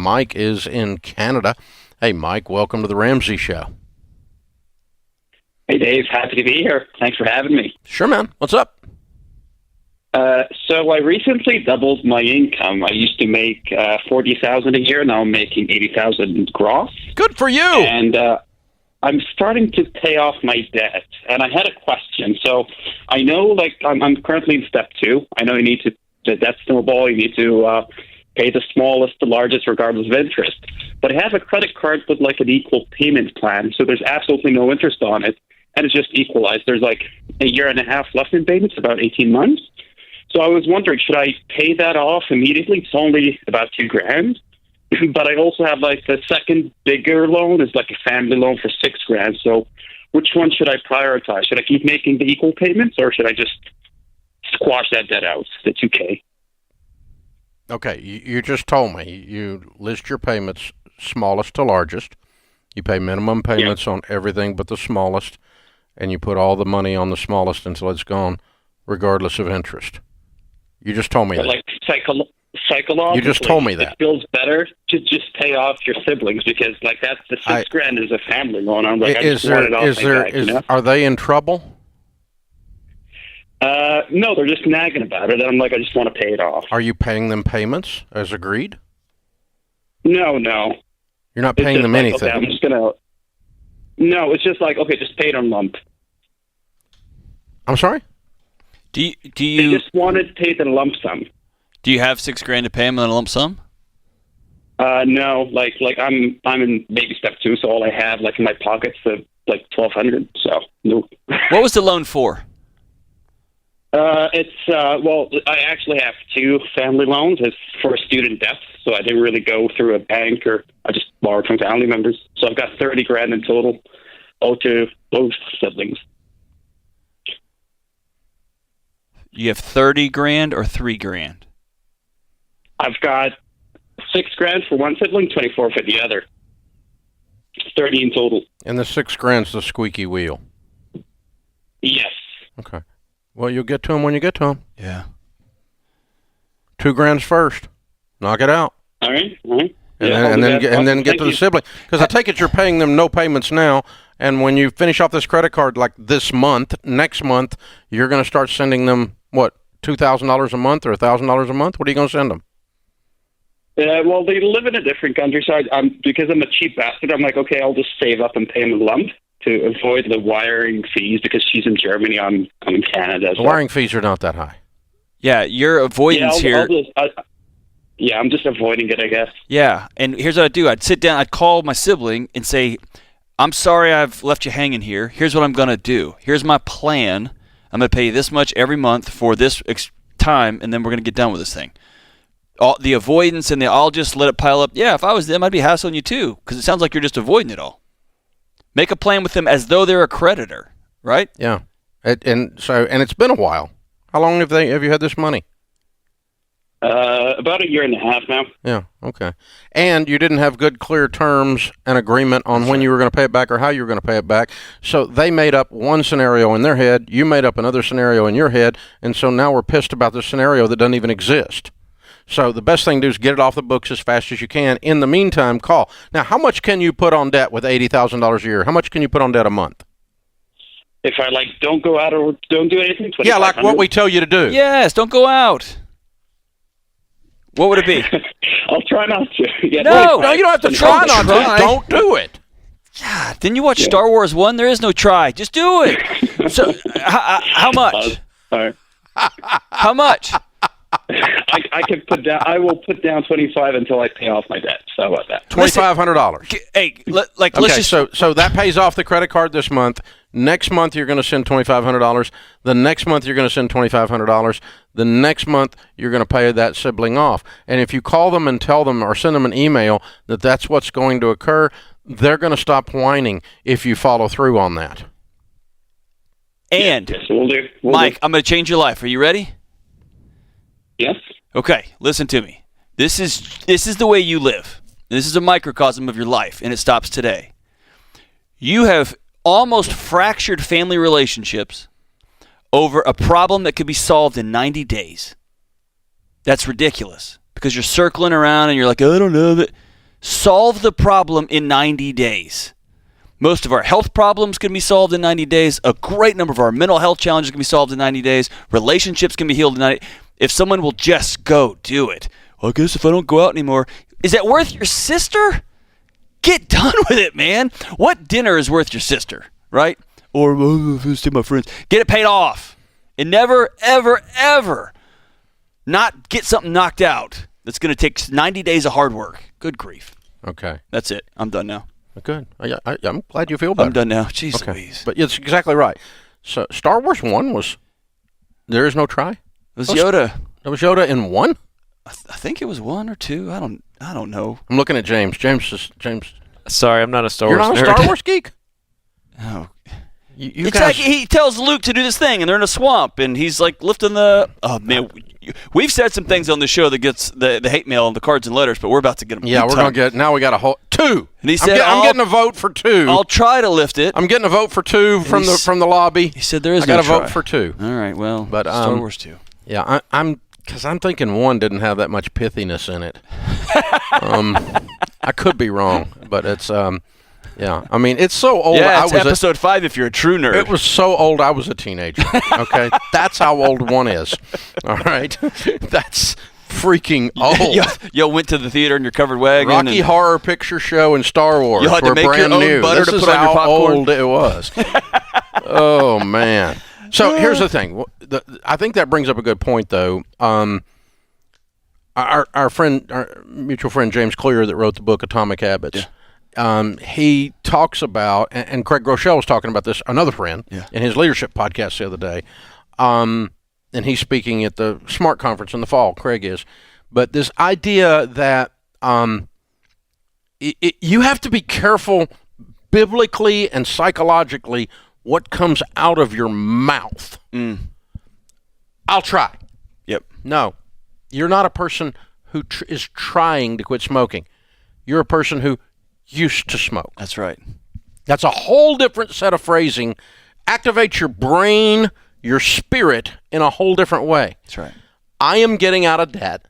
Mike is in Canada. Hey, Mike, welcome to the Ramsey Show. Hey, Dave. Happy to be here. Thanks for having me. Sure, man. What's up? So I recently doubled my income. I used to make $40,000 a year. Now I'm making $80,000 gross. Good for you. And I'm starting to pay off my debt. And I had a question. So I know, like, I'm currently in step 2. I know you need to the debt snowball. You need to pay the smallest to largest regardless of interest. But I have a credit card with like an equal payment plan. So there's absolutely no interest on it. And it's just equalized. There's like a year and a half left in payments, about 18 months. So I was wondering, should I pay that off immediately? It's only about $2,000. But I also have like the second bigger loan is like a family loan for $6,000. So which one should I prioritize? Should I keep making the equal payments, or should I just squash that debt out, the $2,000? Okay, you just told me you list your payments smallest to largest. You pay minimum payments on everything but the smallest, and you put all the money on the smallest until it's gone, regardless of interest. You just told me that. Like psychologically, you just told me that. It feels better to just pay off your siblings because, like, that's the $6,000 is a family loan. I'm like, I just want it off my back, you know? Are they in trouble? No, they're just nagging about it, and I'm like, I just want to pay it off. Are you paying them payments as agreed? No. You're not paying them like, anything. Okay, I'm just gonna. No, it's just like, okay, just pay it on lump. I'm sorry? Do you They just wanted paid in a lump sum. Do you have $6,000 to pay them in a lump sum? No, like I'm in baby step 2, so all I have like in my pockets is like $1,200. So no. What was the loan for? Well, I actually have 2 family loans. It's for student debt, so I didn't really go through a bank, or I just borrowed from family members. So I've got $30,000 in total, owed to both siblings. You have $30,000 or $3,000? I've got $6,000 for one sibling, 24 for the other. 30 in total. And the $6,000's the squeaky wheel. Yes. Okay. Well, you'll get to them when you get to them. Yeah. $2,000 first. Knock it out. All right. And then get to the sibling. Because I take it you're paying them no payments now, and when you finish off this credit card, like this month, next month, you're going to start sending them, what, $2,000 a month or $1,000 a month? What are you going to send them? Well, they live in a different country, so because I'm a cheap bastard, I'm like, okay, I'll just save up and pay them a lump to avoid the wiring fees, because she's in Germany, I'm in Canada. The wiring fees are not that high. Yeah, your avoidance here. I'm just avoiding it, I guess. Yeah, and here's what I'd do. I'd sit down, I'd call my sibling and say, I'm sorry I've left you hanging here. Here's what I'm going to do. Here's my plan. I'm going to pay you this much every month for this time, and then we're going to get done with this thing. All the avoidance and I'll just let it pile up. Yeah, if I was them, I'd be hassling you too, because it sounds like you're just avoiding it all. Make a plan with them as though they're a creditor, right? Yeah, and it's been a while. How long have you had this money? About a year and a half now. Yeah, okay. And you didn't have good, clear terms and agreement on when you were going to pay it back or how you were going to pay it back. So they made up one scenario in their head, you made up another scenario in your head, and so now we're pissed about this scenario that doesn't even exist. So the best thing to do is get it off the books as fast as you can. In the meantime, call. Now, how much can you put on debt with $80,000 a year? How much can you put on debt a month? If I don't go out or don't do anything, yeah, like what we tell you to do. Yes, don't go out. What would it be? I'll try not to. Yeah, no, you don't have to try not to. Don't do it. God, didn't you watch Star Wars 1? There is no try. Just do it. So, how much? How much? I can put down. I will put down 25 until I pay off my debt. So how about that? $2,500. Hey, let's just. So that pays off the credit card this month. Next month you're going to send $2,500. The next month you're going to send $2,500. The next month you're going to pay that sibling off. And if you call them and tell them or send them an email that that's what's going to occur, they're going to stop whining if you follow through on that. And yes, we'll do. Mike, I'm going to change your life. Are you ready? Yes. Okay, listen to me. This is the way you live. This is a microcosm of your life, and it stops today. You have almost fractured family relationships over a problem that could be solved in 90 days. That's ridiculous, because you're circling around and you're like, I don't know. solve the problem in 90 days. Most of our health problems can be solved in 90 days. A great number of our mental health challenges can be solved in 90 days. Relationships can be healed in 90 days. If someone will just go do it. Well, I guess if I don't go out anymore, is that worth your sister? Get done with it, man. What dinner is worth your sister, right? Or visit my friends. Get it paid off. And never, ever, ever not get something knocked out that's going to take 90 days of hard work. Good grief. Okay. That's it. I'm done now. Good. I'm glad you feel better. I'm done now. Jeez okay. Louise. But it's exactly right. So Star Wars 1 was, there is no try? It was Yoda. It was Yoda in 1? I think it was 1 or 2. I don't know. I'm looking at James. James. Sorry, I'm not a Star Wars nerd. You're not a Star Wars geek? Oh. You it's guys... like he tells Luke to do this thing, and they're in a swamp, and he's like lifting the... Oh, man. We've said some things on the show that gets the hate mail and the cards and letters, but we're about to get them. Yeah, we're going to get... Now we got a whole... 2. And he said, I'm getting a vote for 2. I'll try to lift it. I'm getting a vote for 2 from the lobby. He said there is I got no a try. vote for 2. All right, well, but, Star Wars 2. Yeah, because I'm thinking 1 didn't have that much pithiness in it. I could be wrong, but it's... Yeah, I mean, it's so old. Yeah, it's episode 5 if you're a true nerd. It was so old I was a teenager, okay? That's how old 1 is, all right? That's freaking old. You went to the theater in your covered wagon. Rocky Horror Picture Show and Star Wars You had to make brand your own new. butter this to is put on your how popcorn. old it was. Oh, man. So here's the thing. I think that brings up a good point, though. Our mutual friend James Clear that wrote the book Atomic Habits, he talks about, and Craig Groeschel was talking about this, another friend, in his leadership podcast the other day, and he's speaking at the SMART conference in the fall, Craig is, but this idea that you have to be careful biblically and psychologically what comes out of your mouth. I'll try. Yep. No, you're not a person who is trying to quit smoking. You're a person who used to smoke. That's right. That's a whole different set of phrasing. Activates your brain, your spirit in a whole different way. That's right. I am getting out of debt.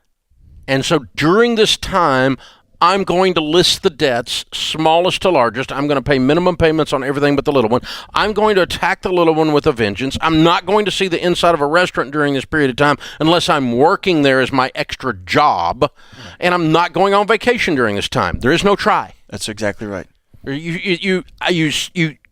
And so during this time, I'm going to list the debts, smallest to largest. I'm going to pay minimum payments on everything but the little one. I'm going to attack the little one with a vengeance. I'm not going to see the inside of a restaurant during this period of time unless I'm working there as my extra job. And I'm not going on vacation during this time. There is no try. That's exactly right. You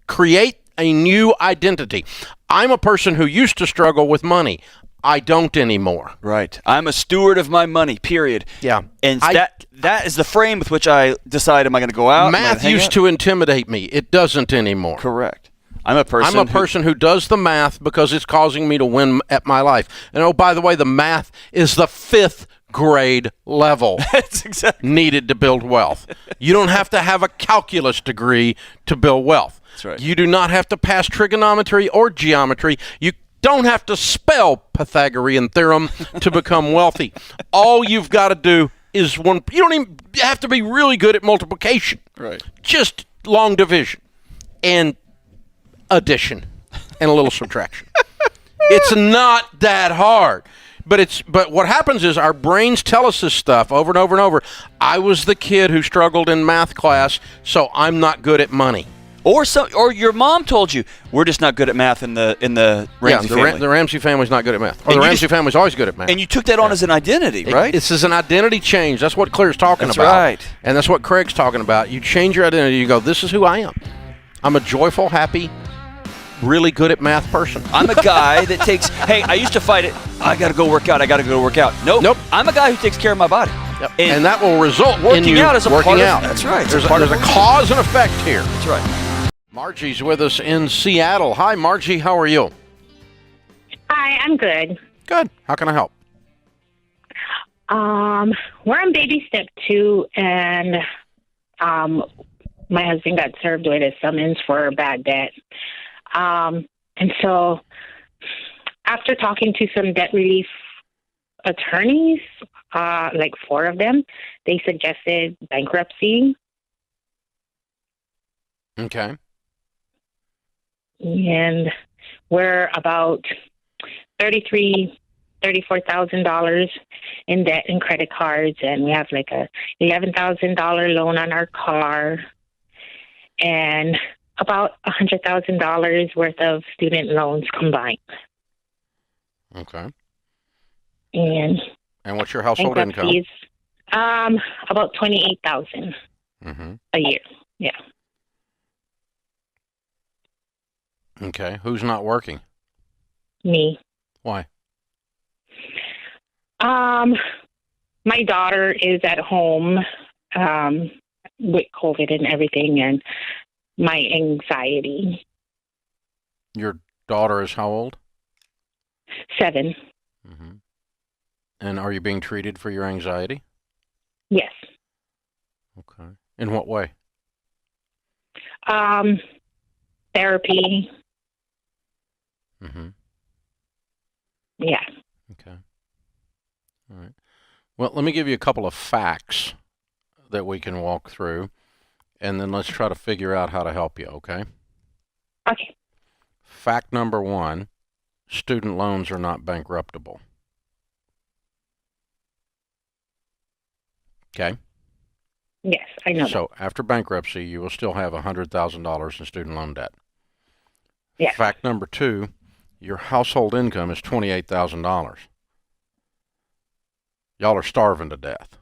create a new identity. I'm a person who used to struggle with money. I don't anymore. Right. I'm a steward of my money, period. Yeah. And that is the frame with which I decide, am I going to go out? Math used to intimidate me. It doesn't anymore. Correct. I'm a person who does the math because it's causing me to win at my life. And oh, by the way, the math is the 5th grade level. That's exactly needed to build wealth. You don't have to have a calculus degree to build wealth. That's right. You do not have to pass trigonometry or geometry. You don't have to spell Pythagorean theorem to become wealthy. All you've got to do is you don't even have to be really good at multiplication. Right. Just long division and addition and a little subtraction. It's not that hard. But what happens is our brains tell us this stuff over and over and over. I was the kid who struggled in math class, so I'm not good at money. Or your mom told you we're just not good at math in the Ramsey family. The Ramsey family's not good at math. Or the Ramsey family's always good at math. And you took that on as an identity, right? This is an identity change. That's what Claire's talking about. That's right. And that's what Craig's talking about. You change your identity. You go, this is who I am. I'm a joyful, happy, really good at math person. I'm a guy that takes, hey, I used to fight it. I got to go work out. Nope. I'm a guy who takes care of my body. Yep. And that will result in you out as a working out. That's right. There's a cause and effect here. That's right. Margie's with us in Seattle. Hi, Margie. How are you? Hi, I'm good. Good. How can I help? We're on baby step 2, and my husband got served with a summons for bad debt. And so after talking to some debt relief attorneys, like 4 of them, they suggested bankruptcy. Okay. And we're about 33 $34,000 in debt and credit cards, and we have like a $11,000 loan on our car, and about $100,000 worth of student loans combined. Okay. And what's your household income? About $28,000 a year. Yeah. Okay. Who's not working? Me. Why? My daughter is at home with COVID and everything, and my anxiety. Your daughter is how old? 7. And are you being treated for your anxiety? Yes. Okay. In what way? Therapy. Yeah. Okay. All right. Well, let me give you a couple of facts that we can walk through, and then let's try to figure out how to help you, okay? Okay. Fact number 1, student loans are not bankruptable. Okay? Yes, I know So after bankruptcy, you will still have $100,000 in student loan debt. Yeah. Fact number 2, your household income is $28,000. Y'all are starving to death.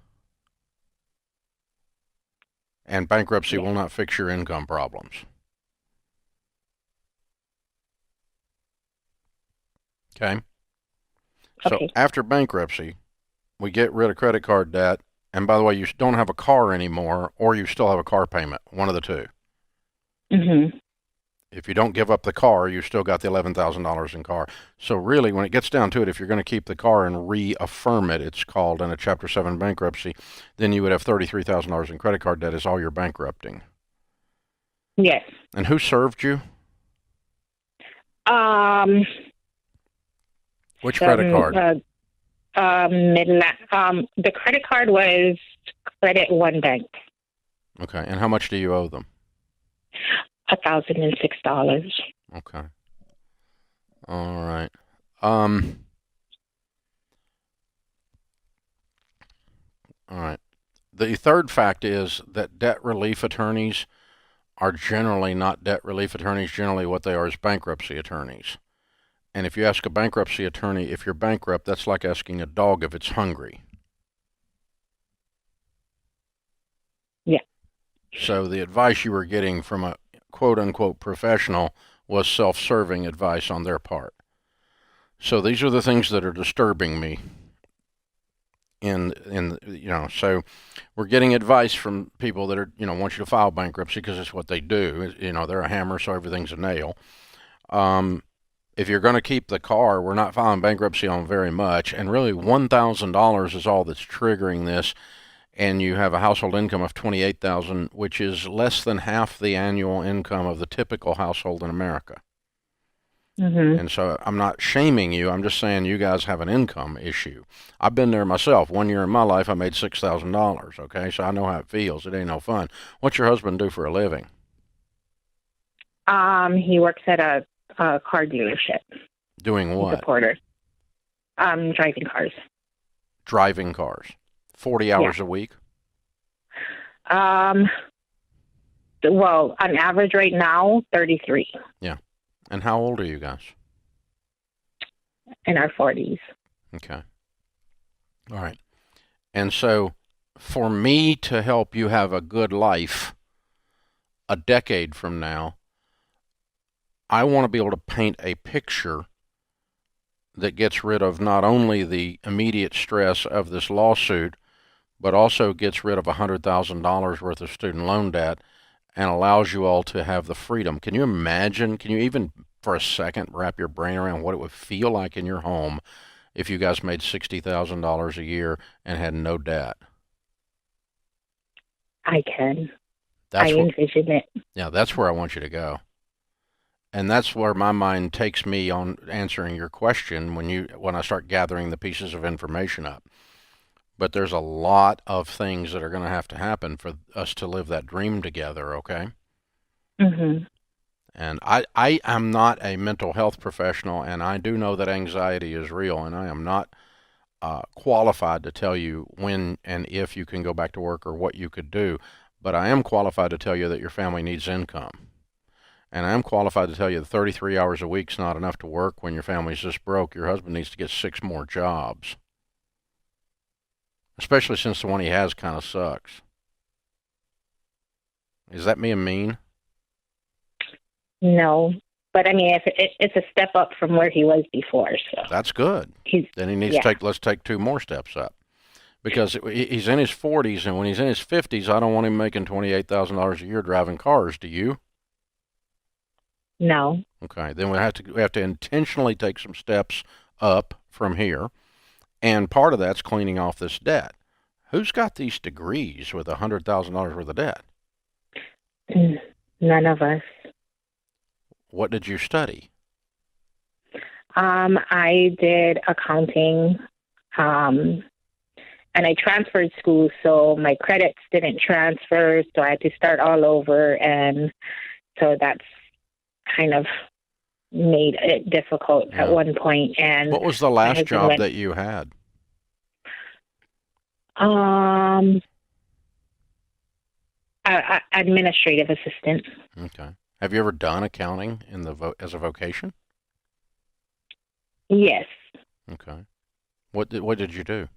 And bankruptcy will not fix your income problems. Okay? So after bankruptcy, we get rid of credit card debt. And by the way, you don't have a car anymore, or you still have a car payment, one of the two. If you don't give up the car, you still got the $11,000 in car. So really, when it gets down to it, if you're going to keep the car and reaffirm it, it's called in a Chapter 7 bankruptcy, then you would have $33,000 in credit card debt is all you're bankrupting. Yes. And who served you? Which credit card? The credit card was Credit One Bank. Okay. And how much do you owe them? $1,006. Okay. All right. All right. The third fact is that debt relief attorneys are generally not debt relief attorneys. Generally, what they are is bankruptcy attorneys. And if you ask a bankruptcy attorney if you're bankrupt, that's like asking a dog if it's hungry. Yeah. So the advice you were getting from a quote-unquote professional was self-serving advice on their part. So these are the things that are disturbing me. So we're getting advice from people that are, want you to file bankruptcy because it's what they do. They're a hammer, so everything's a nail. If you're going to keep the car, we're not filing bankruptcy on very much, and really $1,000 is all that's triggering this, and you have a household income of $28,000, which is less than half the annual income of the typical household in America. And so I'm not shaming you. I'm just saying you guys have an income issue. I've been there myself. 1 year in my life, I made $6,000, okay? So I know how it feels. It ain't no fun. What's your husband do for a living? He works at a car dealership. Doing what? He's a porter. Driving cars. Driving cars. 40 hours a week? Well, on average right now, 33. Yeah. And how old are you guys? In our 40s. Okay. All right. And so for me to help you have a good life a decade from now, I want to be able to paint a picture that gets rid of not only the immediate stress of this lawsuit, but also gets rid of $100,000 worth of student loan debt and allows you all to have the freedom. Can you imagine, can you even for a second wrap your brain around what it would feel like in your home if you guys made $60,000 a year and had no debt? I can. I envision it. Yeah, that's where I want you to go. And that's where my mind takes me on answering your question when I start gathering the pieces of information up. But there's a lot of things that are going to happen for us to live that dream together, okay? And I am not a mental health professional, and I do know that anxiety is real, and I am not qualified to tell you when and if you can go back to work or what you could do. But I am qualified to tell you that your family needs income. And I am qualified to tell you that 33 hours a week is not enough to work when your family's just broke. Your husband needs to get 6 more jobs, especially since the one he has kind of sucks. Is that being mean? No. But, I mean, if it's a step up from where he was before. So that's good. Then he needs to let's take 2 more steps up. Because he's in his 40s, and when he's in his 50s, I don't want him making $28,000 a year driving cars. Do you? No. Okay, then we have to intentionally take some steps up from here, and part of that's cleaning off this debt. Who's got these degrees with $100,000 worth of debt? None of us. What did you study? I did accounting, and I transferred schools, so my credits didn't transfer, so I had to start all over, and so that's kind of made it difficult at one point. And what was the last job that you had? Administrative assistant. Okay. Have you ever done accounting as a vocation? Yes. Okay. What did you do?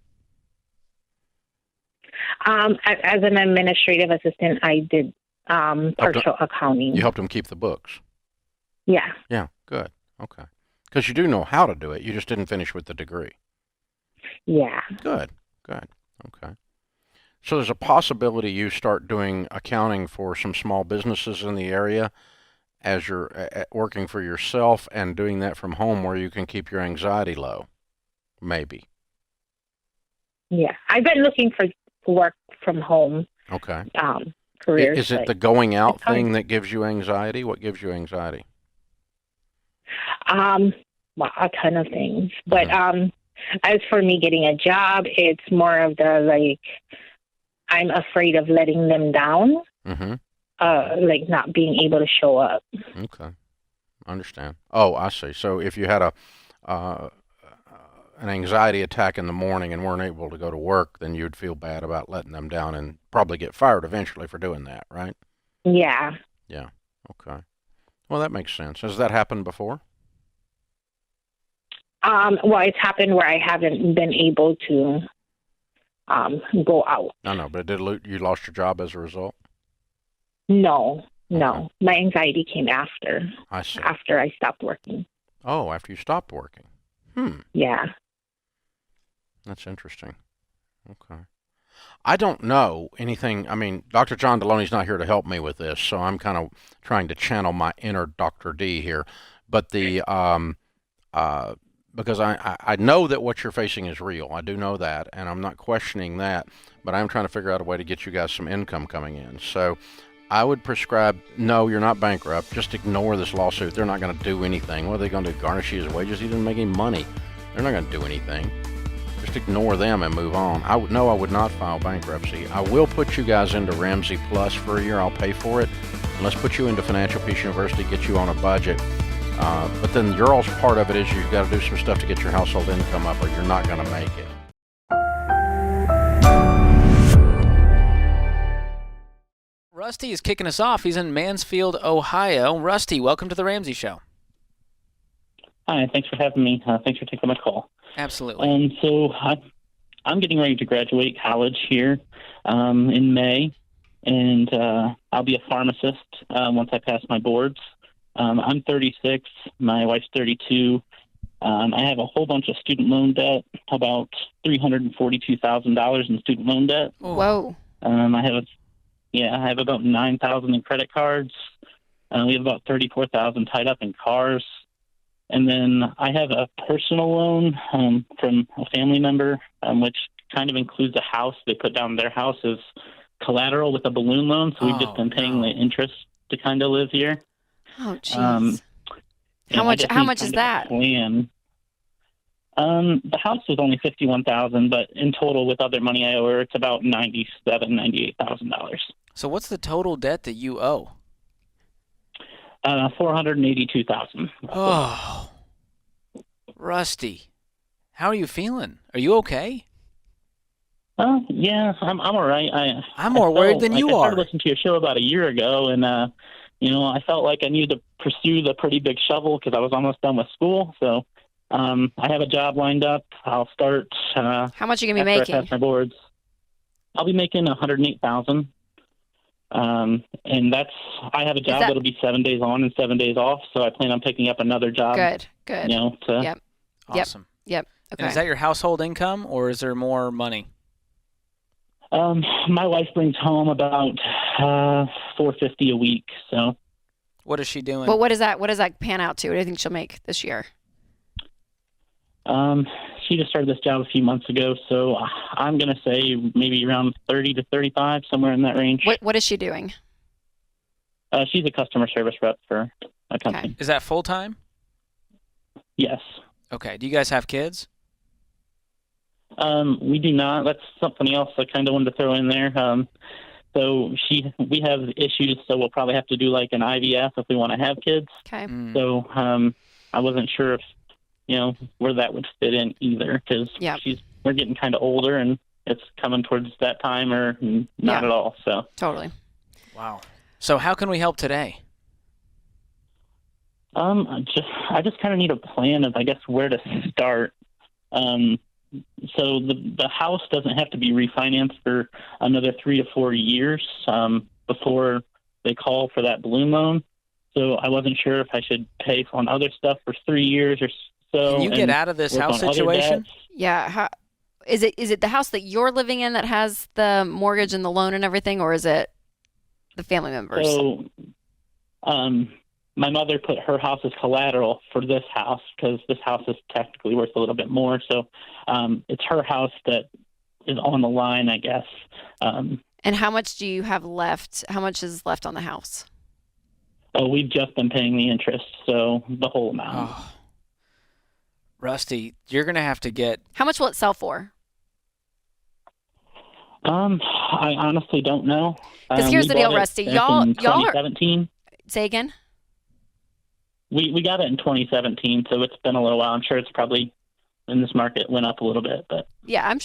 As an administrative assistant, I did partial accounting. You helped them keep the books? Yeah. Yeah, good. Okay. Because you do know how to do it. You just didn't finish with the degree. Yeah. Good. Okay. So there's a possibility you start doing accounting for some small businesses in the area as you're working for yourself and doing that from home where you can keep your anxiety low. Maybe. Yeah. I've been looking for work from home. Okay. Careers. Is it the going out thing that gives you anxiety? What gives you anxiety? Well, a ton of things. But as for me getting a job, it's more of the I'm afraid of letting them down. Mm-hmm. Not being able to show up. Okay. Understand. Oh, I see. So if you had an anxiety attack in the morning and weren't able to go to work, then you'd feel bad about letting them down and probably get fired eventually for doing that, right? Yeah. Yeah. Okay. Well, that makes sense. Has that happened before? Well, it's happened where I haven't been able to go out. I know, but you lost your job as a result? No. My anxiety came after. I see. After I stopped working. Oh, after you stopped working. Yeah. That's interesting. Okay. I don't know anything. I mean, Dr. John Deloney's not here to help me with this, so I'm kind of trying to channel my inner Dr. D here. But because I know that what you're facing is real. I do know that, and I'm not questioning that, but I'm trying to figure out a way to get you guys some income coming in. So I would prescribe, no, you're not bankrupt. Just ignore this lawsuit. They're not going to do anything. What are they going to do, garnish his wages? He didn't make any money. They're not going to do anything. Just ignore them and move on. I would not file bankruptcy. I will put you guys into Ramsey Plus for a year. I'll pay for it. And let's put you into Financial Peace University, get you on a budget. But then your all's part of it is you've got to do some stuff to get your household income up or you're not going to make it. Rusty is kicking us off. He's in Mansfield, Ohio. Rusty, welcome to the Ramsey Show. Hi, thanks for having me. Thanks for taking my call. Absolutely. So I'm getting ready to graduate college here in May, and I'll be a pharmacist once I pass my boards. I'm 36. My wife's 32. I have a whole bunch of student loan debt, about $342,000 in student loan debt. Whoa. I have about 9,000 in credit cards. We have about 34,000 tied up in cars. And then I have a personal loan from a family member, which kind of includes a house. They put down their house as collateral with a balloon loan, so we've just been paying the interest to kind of live here. Oh, jeez. How much is that? Plan. The house was only $51,000, but in total with other money I owe her, it's about $98,000. So what's the total debt that you owe? $482,000. Oh, Rusty, how are you feeling? Are you okay? Yeah, I'm all right. I'm more worried than you I started are. listening to your show about a year ago, and I felt like I needed to pursue the pretty big shovel because I was almost done with school. So I have a job lined up. I'll start. How much are you gonna be after I making? pass my boards. I'll be making $108,000. And I have a job that'll be 7 days on and 7 days off. So I plan on picking up another job. Good. Yep. Awesome. Yep. And Okay. is that your household income, or is there more money? My wife brings home about $450 a week. So. What is she doing? Well, what does that pan out to? What do you think she'll make this year? She just started this job a few months ago, so I'm going to say maybe around 30 to 35, somewhere in that range. What is she doing? She's a customer service rep for a company. Okay. Is that full time? Yes. Okay. Do you guys have kids? We do not. That's something else I kind of wanted to throw in there. So we have issues, so we'll probably have to do like an IVF if we want to have kids. Okay. So I wasn't sure if where that would fit in either, because we're getting kind of older and it's coming towards that time or not at all. So totally. Wow. So how can we help today? I just kind of need a plan of, I guess, where to start. So the house doesn't have to be refinanced for another 3 to 4 years before they call for that balloon loan. So I wasn't sure if I should pay on other stuff for 3 years or so. Can you get out of this house situation? Yeah. Is it the house that you're living in that has the mortgage and the loan and everything, or is it the family members? So, my mother put her house as collateral for this house because this house is technically worth a little bit more. So, it's her house that is on the line, I guess. And how much do you have left? How much is left on the house? Oh, we've just been paying the interest, so the whole amount. Oh. Rusty, you're going to have to get... How much will it sell for? I honestly don't know. Because here's the deal, Rusty. Y'all are... 2017. Say again? We got it in 2017, so it's been a little while. I'm sure it's probably in this market went up a little bit, but yeah,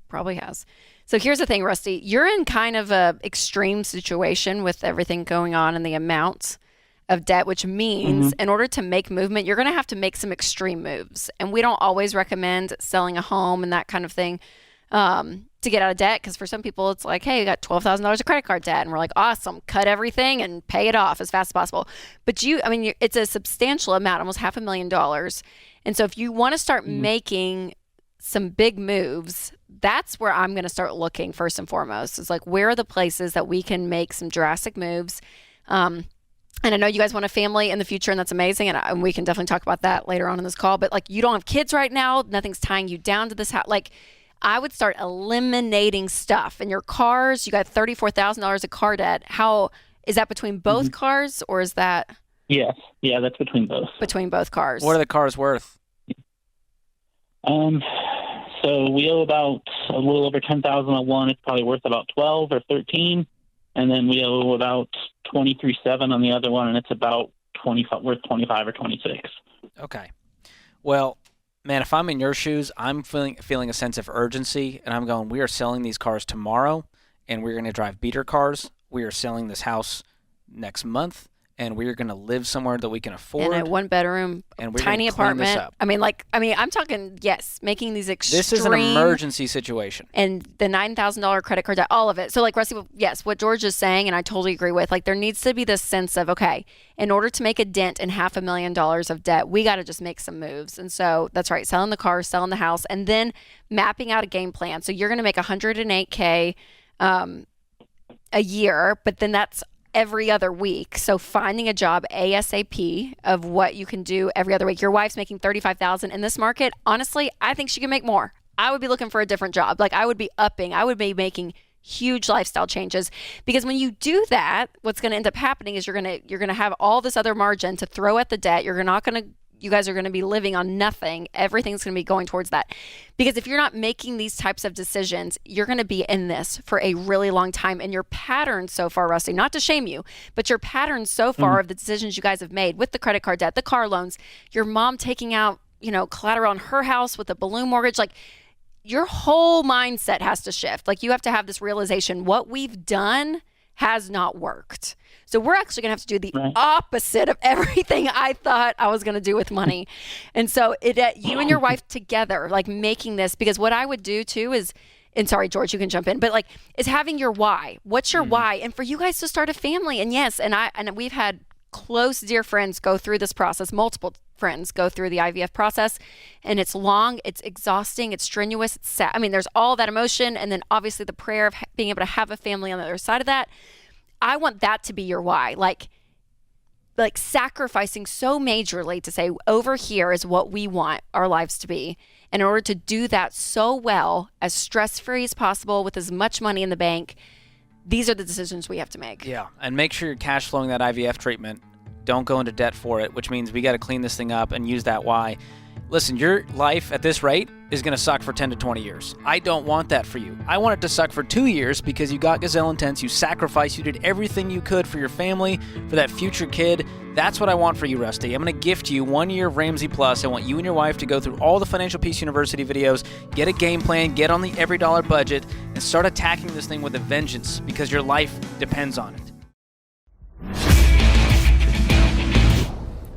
probably has. So here's the thing, Rusty. You're in kind of a extreme situation with everything going on and the amounts of debt, which means in order to make movement, you're going to have to make some extreme moves. And we don't always recommend selling a home and that kind of thing to get out of debt, because for some people it's like, hey, you got $12,000 of credit card debt, and we're like, awesome, cut everything and pay it off as fast as possible. But it's a substantial amount, almost $500,000. And so if you want to start making some big moves, that's where I'm going to start looking first and foremost. It's like, where are the places that we can make some drastic moves? And I know you guys want a family in the future, and that's amazing. And we can definitely talk about that later on in this call. But like, you don't have kids right now. Nothing's tying you down to this house. Like, I would start eliminating stuff in your cars. You got $34,000 of car debt. How is that between both cars, or is that? Yes. Yeah, that's between both. Between both cars. What are the cars worth? So we owe about a little over $10,000 on one. It's probably worth about 12 or 13, and then we owe about 23.7 on the other one, and it's about 25, worth 25 or 26. Okay. Well, man, if I'm in your shoes, I'm feeling a sense of urgency, and I'm going, we are selling these cars tomorrow, and we're going to drive beater cars. We are selling this house next month, and we're going to live somewhere that we can afford. In a one-bedroom, and we're tiny gonna clean this apartment. up. I'm talking, yes, making these extreme. This is an emergency situation. And the $9,000 credit card debt, all of it. So like, Rusty, yes, what George is saying, and I totally agree with, like, there needs to be this sense of, okay, in order to make a dent in $500,000 of debt, we got to just make some moves. And so that's right, selling the car, selling the house, and then mapping out a game plan. So you're going to make $108K a year, but then that's every other week. So finding a job ASAP of what you can do every other week. Your wife's making $35,000 in this market. Honestly, I think she can make more. I would be looking for a different job. Like, I would be making huge lifestyle changes, because when you do that, what's going to end up happening is you're going to have all this other margin to throw at the debt. You're not going to you guys are going to be living on nothing. Everything's going to be going towards that. Because if you're not making these types of decisions, you're going to be in this for a really long time. And your patterns so far, Rusty, not to shame you, but your patterns so far of the decisions you guys have made with the credit card debt, the car loans, your mom taking out, collateral on her house with a balloon mortgage, like your whole mindset has to shift. Like you have to have this realization, what we've done has not worked. So we're actually going to have to do the opposite of everything I thought I was going to do with money. And so you and your wife together, like making this, because what I would do too is, and sorry, George, you can jump in, but like is having your why. What's your why? And for you guys to start a family. And yes, and we've had close, dear friends go through this process, multiple friends go through the IVF process, and it's long, it's exhausting, it's strenuous, it's sad. I mean, there's all that emotion, and then obviously the prayer of being able to have a family on the other side of that. I want that to be your why, like sacrificing so majorly to say, over here is what we want our lives to be. And in order to do that so well, as stress-free as possible, with as much money in the bank, these are the decisions we have to make. Yeah, and make sure you're cash flowing that IVF treatment. Don't go into debt for it, which means we got to clean this thing up and use that why. Listen, your life at this rate is going to suck for 10 to 20 years. I don't want that for you. I want it to suck for 2 years because you got gazelle intense, you sacrificed, you did everything you could for your family, for that future kid. That's what I want for you, Rusty. I'm going to gift you 1 year of Ramsey Plus. I want you and your wife to go through all the Financial Peace University videos, get a game plan, get on the every dollar budget, and start attacking this thing with a vengeance because your life depends on it.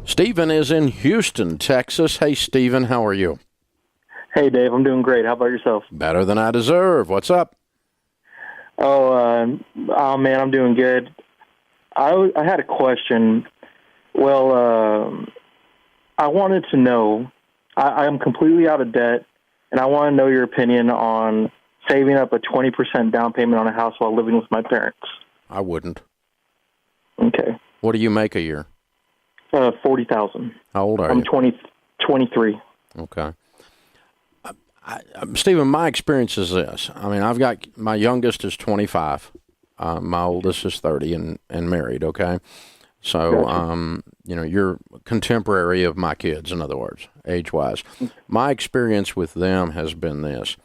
Stephen is in Houston, Texas. Hey, Stephen, how are you? Hey, Dave, I'm doing great. How about yourself? Better than I deserve. What's up? Oh, man, I'm doing good. I had a question. Well, I wanted to know, I am completely out of debt, and I want to know your opinion on saving up a 20% down payment on a house while living with my parents. I wouldn't. Okay. What do you make a year? $40,000. How old are I'm you? 23. Okay. Stephen, my experience is this. I mean, I've got, my youngest is 25. My oldest is 30 and married, okay? So, Gotcha. You're contemporary of my kids, in other words, age-wise. My experience with them has been this.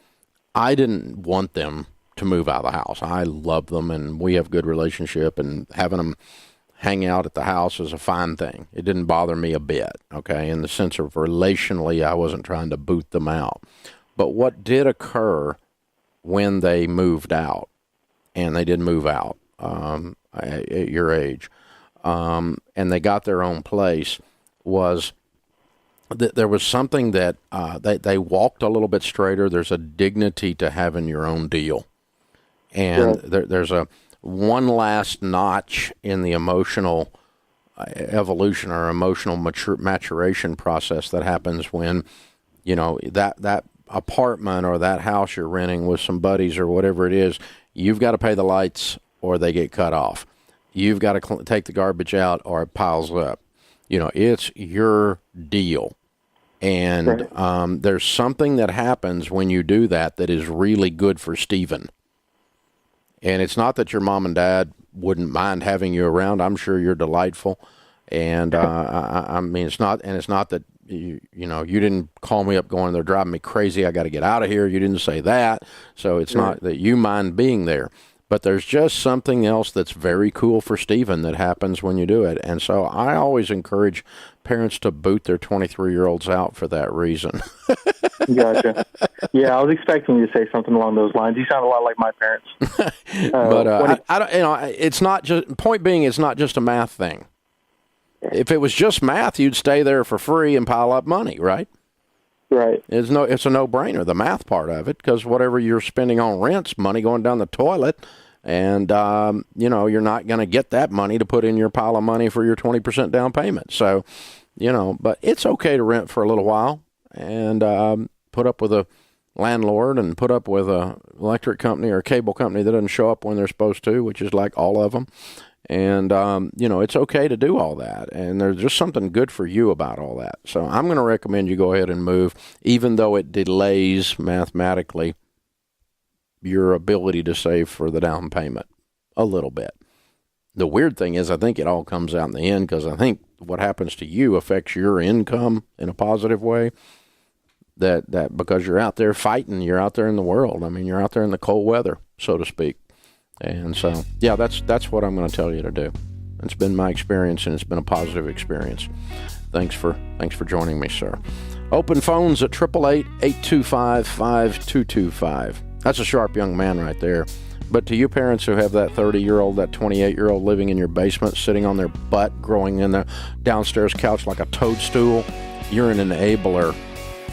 I didn't want them to move out of the house. I love them, and we have a good relationship, and having them hang out at the house is a fine thing. It didn't bother me a bit, okay? In the sense of relationally, I wasn't trying to boot them out. But what did occur when they moved out, and they did move out at your age, and they got their own place, was that there was something that they walked a little bit straighter. There's a dignity to having your own deal. And there's a one last notch in the emotional evolution or emotional maturation process that happens when, that apartment or that house you're renting with some buddies or whatever it is, you've got to pay the lights or they get cut off. You've got to take the garbage out or it piles up. It's your deal. And there's something that happens when you do that is really good for Stephen. And it's not that your mom and dad wouldn't mind having you around. I'm sure you're delightful. And I mean, it's not that you didn't call me up going, they're driving me crazy, I got to get out of here. You didn't say that. So it's not that you mind being there. But there's just something else that's very cool for Stephen that happens when you do it. And so I always encourage parents to boot their 23-year-olds out for that reason. Gotcha. Yeah, I was expecting you to say something along those lines. You sound a lot like my parents. But I don't. It's not just. Point being, it's not just a math thing. If it was just math, you'd stay there for free and pile up money, right? Right. It's a no-brainer, the math part of it, because whatever you're spending on rent's money going down the toilet, and you're not going to get that money to put in your pile of money for your 20% down payment. So, but it's okay to rent for a little while and put up with a landlord and put up with a electric company or a cable company that doesn't show up when they're supposed to, which is like all of them. And, it's okay to do all that. And there's just something good for you about all that. So I'm going to recommend you go ahead and move, even though it delays mathematically your ability to save for the down payment a little bit. The weird thing is I think it all comes out in the end because I think what happens to you affects your income in a positive way, that because you're out there fighting, you're out there in the world. I mean, you're out there in the cold weather, so to speak. And so, yeah, that's what I'm going to tell you to do. It's been my experience, and it's been a positive experience. Thanks for joining me, sir. Open phones at 888-825-5225. That's a sharp young man right there. But to you parents who have that 30-year-old, that 28-year-old living in your basement, sitting on their butt, growing in the downstairs couch like a toadstool, you're an enabler,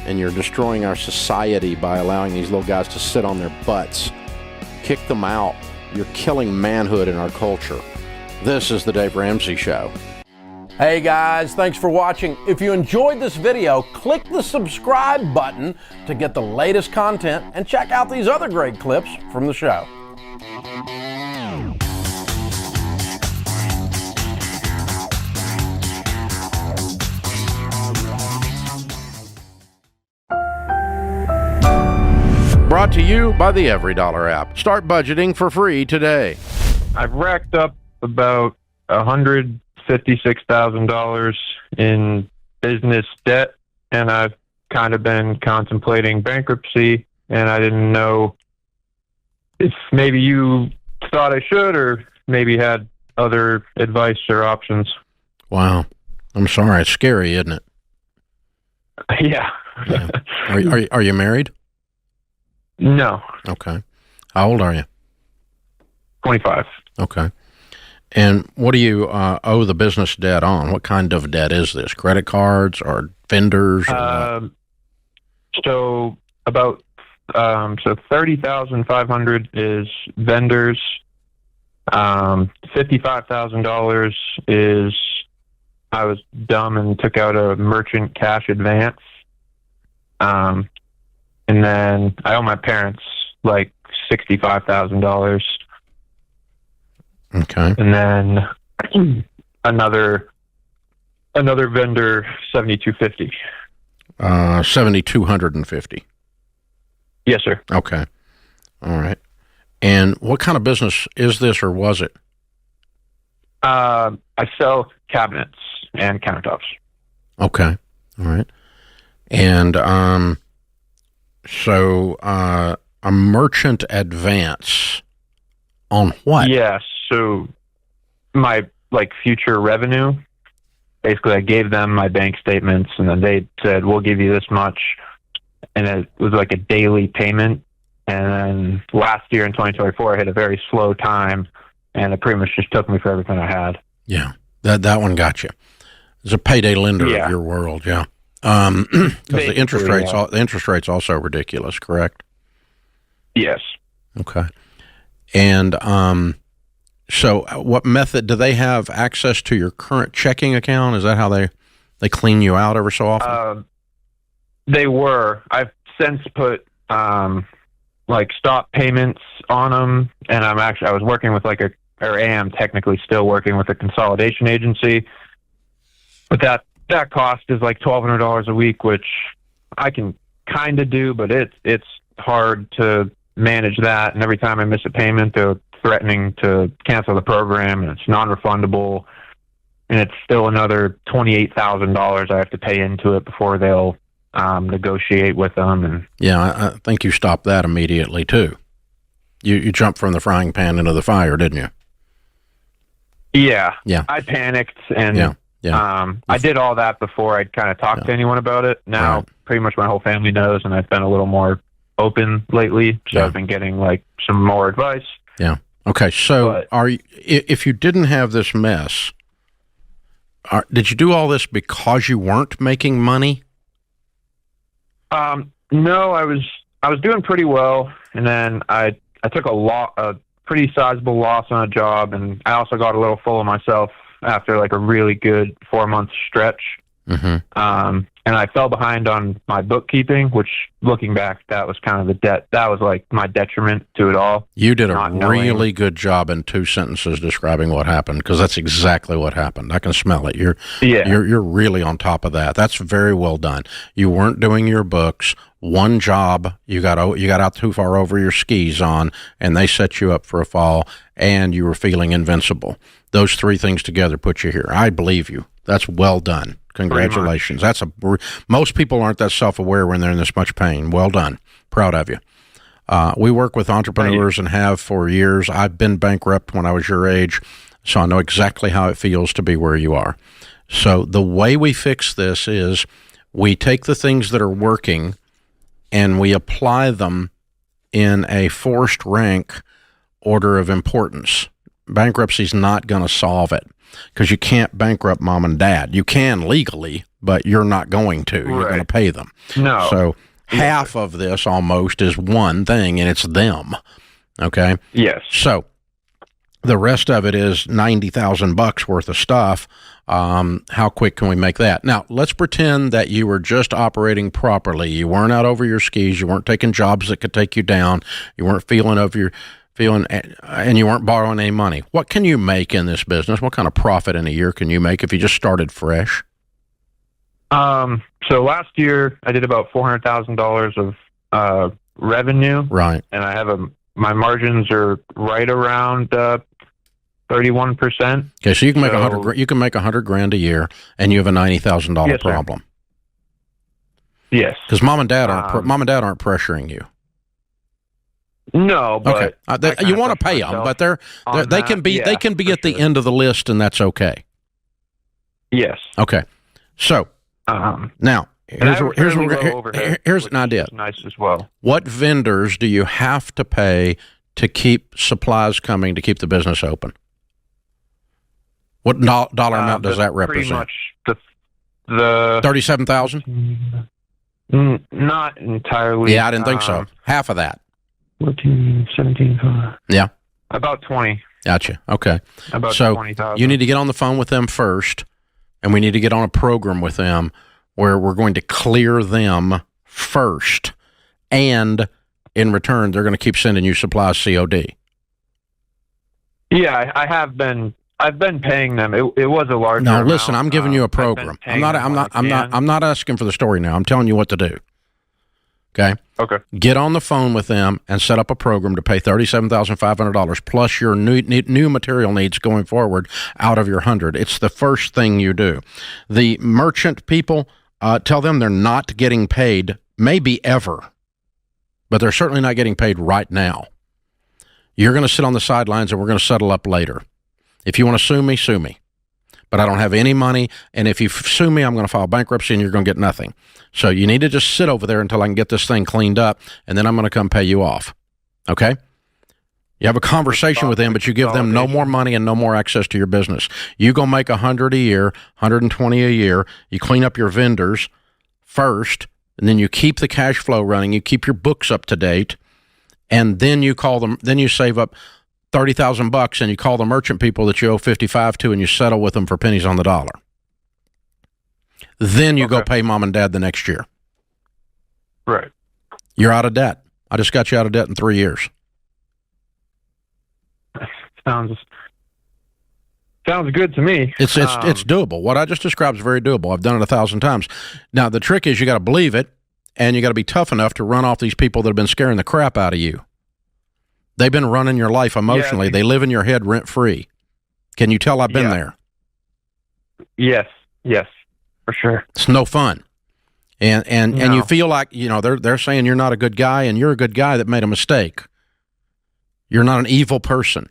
and you're destroying our society by allowing these little guys to sit on their butts. Kick them out. You're killing manhood in our culture. This is the Dave Ramsey Show. Hey guys, thanks for watching. If you enjoyed this video, click the subscribe button to get the latest content and check out these other great clips from the show. Brought to you by the EveryDollar app. Start budgeting for free today. I've racked up about $156,000 in business debt, and I've kind of been contemplating bankruptcy, and I didn't know if maybe you thought I should or maybe had other advice or options. Wow. I'm sorry. It's scary, isn't it? Yeah. Yeah. Are you married? No. Okay. How old are you? 25. Okay. And what do you owe the business debt on? What kind of debt is this? Credit cards or vendors? Or so about $30,500 is vendors. $55,000 is I was dumb and took out a merchant cash advance. And then I owe my parents like $65,000. Okay. And then another vendor, $7,250. $7,250. Yes, sir. Okay. All right. And what kind of business is this, or was it? I sell cabinets and countertops. Okay. All right. And so a merchant advance on what? Yeah. So my future revenue. Basically, I gave them my bank statements, and then they said, "We'll give you this much," and it was like a daily payment. And then last year in 2024, I had a very slow time, and it pretty much just took me for everything I had. Yeah, that one got you. It's a payday lender of your world, yeah. Because the interest rate's also ridiculous, correct? Yes. Okay. And so what method do they have access to your current checking account? Is that how they clean you out every so often? They were. I've since put stop payments on them, and I was working with am technically still working with a consolidation agency, but that cost is like $1,200 a week, which I can kind of do, but it's hard to manage that. And every time I miss a payment, they're threatening to cancel the program, and it's non-refundable, and it's still another $28,000 I have to pay into it before they'll negotiate with them. And yeah, I think you stopped that immediately too. You jumped from the frying pan into the fire, didn't you? Yeah. Yeah. I panicked, and I did all that before I'd kind of talked to anyone about it. Now, pretty much my whole family knows, and I've been a little more open lately, so I've been getting some more advice. Yeah. Okay. So, if you didn't have this mess, did you do all this because you weren't making money? No, I was doing pretty well, and then I took a pretty sizable loss on a job, and I also got a little full of myself after a really good 4-month stretch. Mm-hmm. And I fell behind on my bookkeeping, which, looking back, that was kind of the debt. That was my detriment to it all. You did a really good job in 2 sentences describing what happened, because that's exactly what happened. I can smell it. You're really on top of that. That's very well done. You weren't doing your books. One job, you got out too far over your skis on, and they set you up for a fall, and you were feeling invincible. Those 3 things together put you here. I believe you. That's well done. Congratulations. Most people aren't that self-aware when they're in this much pain. Well done. Proud of you. We work with entrepreneurs and have for years. I've been bankrupt when I was your age, so I know exactly how it feels to be where you are. So the way we fix this is we take the things that are working and we apply them in a forced rank order of importance. Bankruptcy's not going to solve it because you can't bankrupt mom and dad. You can legally, but you're not going to. Right. You're going to pay them. No. So half of this almost is one thing, and it's them. Okay? Yes. So the rest of it is $90,000 worth of stuff. How quick can we make that? Now, let's pretend that you were just operating properly. You weren't out over your skis. You weren't taking jobs that could take you down. You weren't and you weren't borrowing any money. What can you make in this business? What kind of profit in a year can you make if you just started fresh? So last year I did about $400,000 of revenue. Right. And I have my margins are right around 31%. Okay, so you can make $100,000 a year, and you have a $90,000 problem. Yes. Because mom and dad aren't pressuring you. No, but okay. You want to pay them, but they can be at the end of the list, and that's okay. Yes. Okay. So now here's an idea. Nice as well. What vendors do you have to pay to keep supplies coming to keep the business open? What dollar amount does that represent? Pretty much the 37,000. Not entirely. Yeah, I didn't think so. Half of that. 14, 17. Yeah. About 20. Gotcha. Okay. About so 20,000. You need to get on the phone with them first, and we need to get on a program with them where we're going to clear them first, and in return, they're going to keep sending you supplies COD. Yeah, I've been paying them. It was a large. No, listen, I'm giving you a program. I'm not asking for the story now. I'm telling you what to do. Okay. Okay. Get on the phone with them and set up a program to pay $37,500 plus your new material needs going forward out of your 100. It's the first thing you do. The merchant people, tell them they're not getting paid, maybe ever, but they're certainly not getting paid right now. You're going to sit on the sidelines and we're going to settle up later. If you want to sue me, sue me. But I don't have any money, and if you sue me, I'm going to file bankruptcy, and you're going to get nothing. So you need to just sit over there until I can get this thing cleaned up, and then I'm going to come pay you off. Okay? You have a conversation with them, but you give them no more money and no more access to your business. You go make $100 a year, $120 a year. You clean up your vendors first, and then you keep the cash flow running. You keep your books up to date, and then you call them. Then you save up $30,000 and you call the merchant people that you owe $55 to, and you settle with them for pennies on the dollar. Then you go pay mom and dad the next year. Right. You're out of debt. I just got you out of debt in 3 years. Sounds good to me. It's doable. What I just described is very doable. I've done it 1,000 times. Now the trick is you got to believe it, and you got to be tough enough to run off these people that have been scaring the crap out of you. They've been running your life emotionally. They live in your head rent-free. Can you tell I've been there? Yes, for sure. It's no fun. And you feel like, they're saying you're not a good guy, and you're a good guy that made a mistake. You're not an evil person.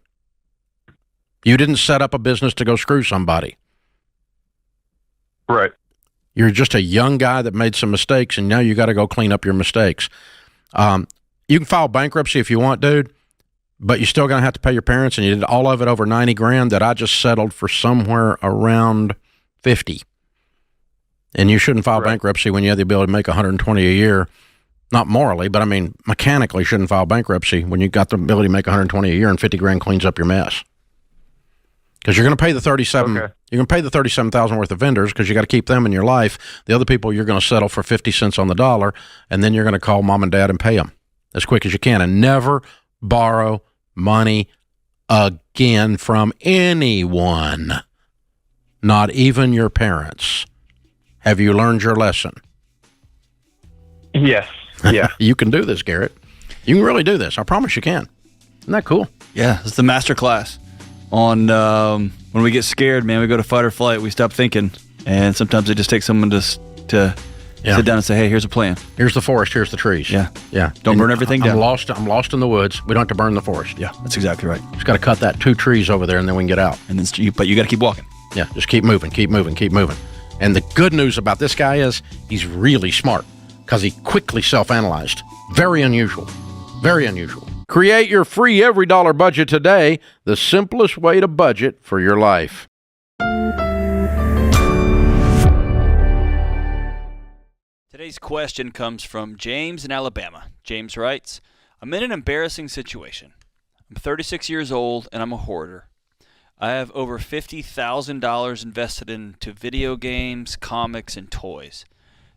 You didn't set up a business to go screw somebody. Right. You're just a young guy that made some mistakes, and now you got to go clean up your mistakes. You can file bankruptcy if you want, dude. But you're still going to have to pay your parents, and you did all of it over $90,000 that I just settled for somewhere around 50. And you shouldn't file bankruptcy when you have the ability to make $120 a year. Not morally, but I mean mechanically, you shouldn't file bankruptcy when you got the ability to make $120 a year and $50,000 cleans up your mess. Because you're going to pay the $37,000. You're going to pay the $37,000 worth of vendors because you got to keep them in your life. The other people you're going to settle for 50 cents on the dollar, and then you're going to call mom and dad and pay them as quick as you can, and never borrow money again from anyone, not even your parents. Have you learned your lesson? Yes. Yeah. You can do this, Garrett. You can really do this. I promise you can. Isn't that cool? Yeah, it's the master class on when we get scared, man. We go to fight or flight. We stop thinking. And sometimes it just takes someone to sit down and say, hey, here's a plan. Here's the forest, here's the trees. Yeah. Yeah. Don't burn everything down. I'm lost in the woods. We don't have to burn the forest. Yeah, that's exactly right. Just got to cut that 2 trees over there and then we can get out. And then, but you got to keep walking. Yeah, just keep moving. And the good news about this guy is he's really smart because he quickly self-analyzed. Very unusual. Very unusual. Create your free every dollar budget today, the simplest way to budget for your life. Today's question comes from James in Alabama. James writes, I'm in an embarrassing situation. I'm 36 years old and I'm a hoarder. I have over $50,000 invested into video games, comics, and toys.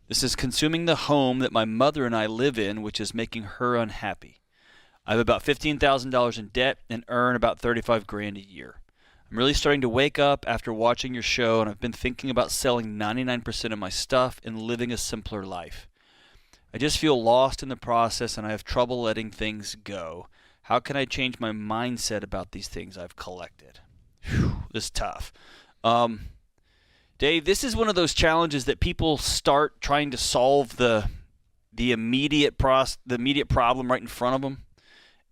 This is consuming the home that my mother and I live in, which is making her unhappy. I have about $15,000 in debt and earn about $35,000 a year. I'm really starting to wake up after watching your show, and I've been thinking about selling 99% of my stuff and living a simpler life. I just feel lost in the process, and I have trouble letting things go. How can I change my mindset about these things I've collected? Whew, this is tough. Dave, this is one of those challenges that people start trying to solve the immediate problem right in front of them,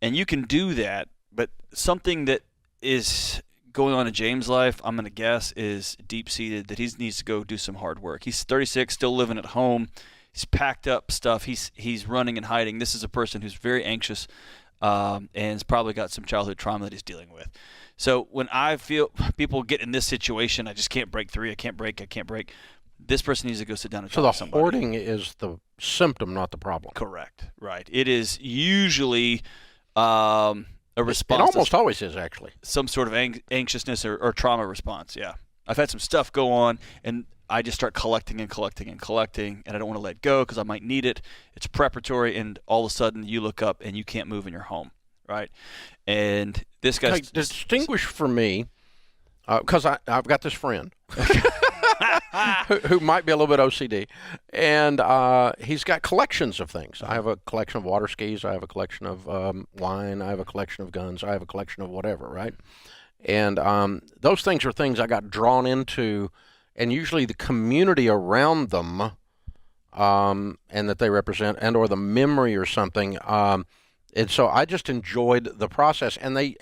and you can do that. But something that is going on in James' life, I'm going to guess, is deep-seated, that he needs to go do some hard work. He's 36, still living at home. He's packed up stuff. He's running and hiding. This is a person who's very anxious and has probably got some childhood trauma that he's dealing with. So when I feel people get in this situation, I just can't break free. I can't break. This person needs to go sit down and talk to somebody. So the hoarding is the symptom, not the problem. Correct. Right. It is usually a response. It almost always is, actually. Some sort of anxiousness or trauma response, yeah. I've had some stuff go on, and I just start collecting, and I don't want to let go because I might need it. It's preparatory, and all of a sudden you look up and you can't move in your home, right? And this guy... distinguish for me, because I've got this friend who might be a little bit OCD, and he's got collections of things. I have a collection of water skis. I have a collection of wine. I have a collection of guns. I have a collection of whatever, right? And those things are things I got drawn into, and usually the community around them and that they represent, and or the memory or something. And so I just enjoyed the process, and they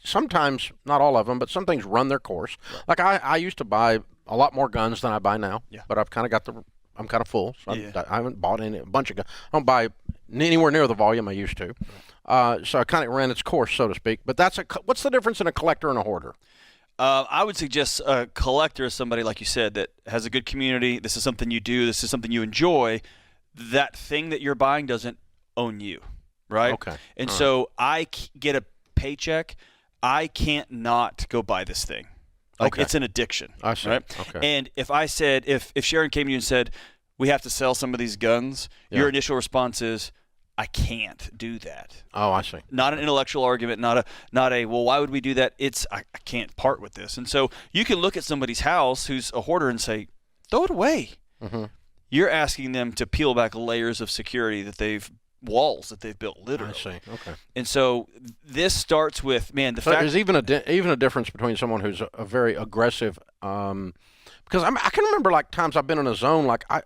sometimes, not all of them, but some things run their course. Right. Like I used to buy a lot more guns than I buy now, but I'm kind of full, so I haven't bought a bunch of guns. I don't buy anywhere near the volume I used to. So I kind of ran its course, so to speak. But what's the difference in a collector and a hoarder? I would suggest a collector is somebody, like you said, that has a good community. This is something you do. This is something you enjoy. That thing that you're buying doesn't own you, right? Okay. And so I get a paycheck. I can't not go buy this thing. Like, it's an addiction. I see. Right? Okay. And if I said, if Sharon came to you and said, we have to sell some of these guns, your initial response is, I can't do that. Oh, I see. Not an intellectual argument, not a well, why would we do that? It's I can't part with this. And so you can look at somebody's house who's a hoarder and say, throw it away. Mm-hmm. You're asking them to peel back layers of security walls that they've built, literally. I see. Okay. And so this starts with, man, there's even a difference between someone who's a very aggressive, because I can remember like times I've been in a zone, like I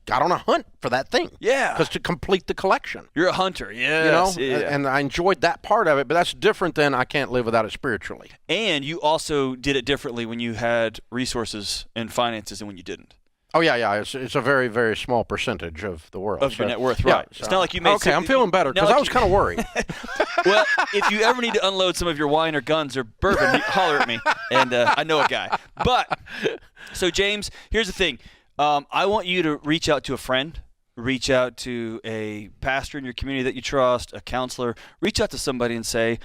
got on a hunt for that thing. Yeah. Because to complete the collection. You're a hunter. Yes. You know, and I enjoyed that part of it, but that's different than I can't live without it spiritually. And you also did it differently when you had resources and finances and when you didn't. Oh, yeah. It's a very, very small percentage of the world. Of your net worth, right. Yeah, it's not like you made... Okay, I'm feeling better because I was kind of worried. Well, if you ever need to unload some of your wine or guns or bourbon, holler at me, and I know a guy. But, so James, here's the thing. I want you to reach out to a friend, reach out to a pastor in your community that you trust, a counselor. Reach out to somebody and say,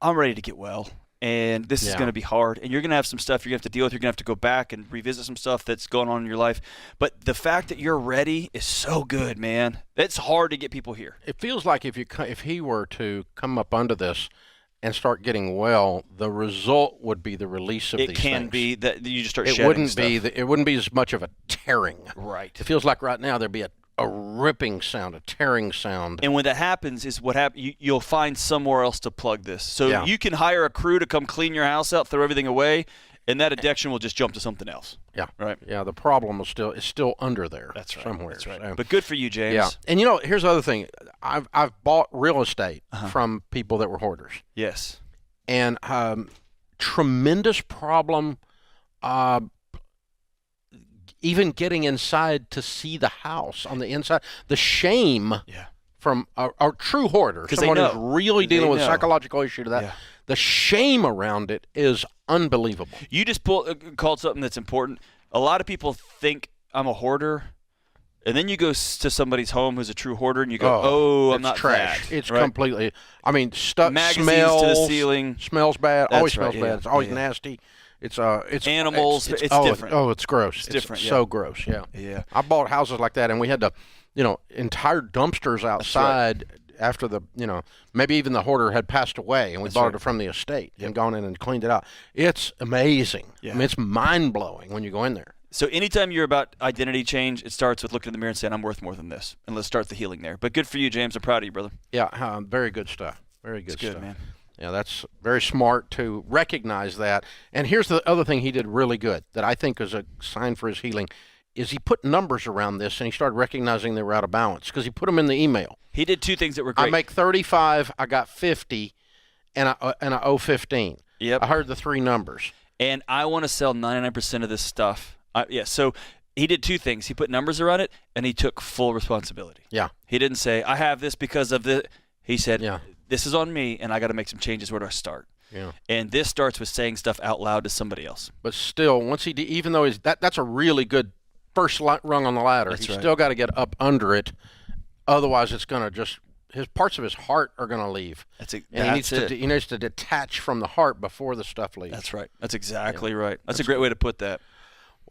I'm ready to get well. And this is going to be hard, and you're going to have some stuff you're going to have to deal with. You're going to have to go back and revisit some stuff that's going on in your life. But the fact that you're ready is so good, man. It's hard to get people here. It feels like if he were to come up under this and start getting well, the result would be the release of these things. It can be that you just start shedding stuff. It wouldn't be as much of a tearing. Right. It feels like right now there'd be a ripping sound, a tearing sound. And when that happens is what happens. You'll find somewhere else to plug this. So you can hire a crew to come clean your house out, throw everything away, And that addiction will just jump to something else. Yeah. Right. Yeah, the problem is still under there. That's right. Somewhere. That's right. So, but good for you, James. Yeah. And here's the other thing. I've bought real estate from people that were hoarders. Yes. And tremendous problem even getting inside to see the house on the inside. The shame from a true hoarder, someone who's really dealing with a psychological issue to that. Yeah. The shame around it is unbelievable. You just called something that's important. A lot of people think I'm a hoarder, and then you go to somebody's home who's a true hoarder, and you go, I'm not trash. that. It's completely. I mean, magazines smells to the ceiling. Smells bad. That's always smells right, bad. It's always nasty. It's animals. It's different. It's gross. It's different. So gross. Yeah. Yeah. I bought houses like that, and we had to, entire dumpsters outside after the, maybe even the hoarder had passed away, and we bought it from the estate and gone in and cleaned it out. It's amazing. Yeah. I mean, it's mind blowing when you go in there. So anytime you're about identity change, it starts with looking in the mirror and saying, I'm worth more than this. And let's start the healing there. But good for you, James. I'm proud of you, brother. Yeah, very good stuff. Very good stuff. Good, man. Yeah, that's very smart to recognize that. And here's the other thing he did really good that I think is a sign for his healing is he put numbers around this, and he started recognizing they were out of balance because he put them in the email. He did two things that were great. I make 35, I got 50, and I owe 15. Yep. I heard the three numbers. And I want to sell 99% of this stuff. So he did two things. He put numbers around it, and he took full responsibility. Yeah. He didn't say, I have this because of this. He said, this is on me, and I got to make some changes. Where do I start? Yeah. And this starts with saying stuff out loud to somebody else. But still, once even though that's a really good first rung on the ladder, he's still got to get up under it. Otherwise, it's going to his parts of his he are going to leave. He needs to detach from the heart before the stuff leaves. That's right. That's exactly right. That's a great way to put that.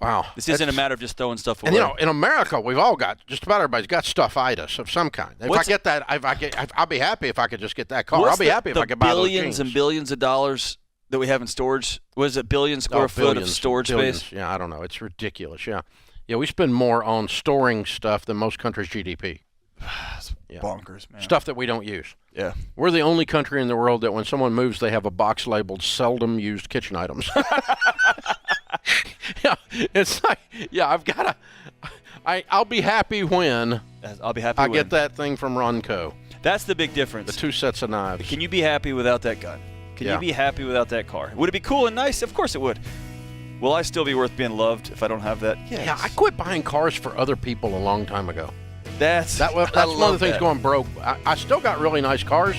Wow. This isn't a matter of just throwing stuff away. And in America, we've all got, just about everybody's got stuffitis of some kind. If I get that, I'll be happy if I could just get that car. I'll be happy if I could buy those jeans. Billions and billions of dollars that we have in storage. What is it, billion square foot of storage space? Yeah, I don't know. It's ridiculous. Yeah. Yeah, we spend more on storing stuff than most countries' GDP. It's bonkers, man. Stuff that we don't use. Yeah. We're the only country in the world that when someone moves, they have a box labeled seldom used kitchen items. Yeah, it's like, I'll be happy when I get that thing from Ronco. That's the big difference. The two sets of knives. Can you be happy without that gun? Can you be happy without that car? Would it be cool and nice? Of course it would. Will I still be worth being loved if I don't have that? Yes. Yeah, I quit buying cars for other people a long time ago. That's one of the things going broke. I still got really nice cars.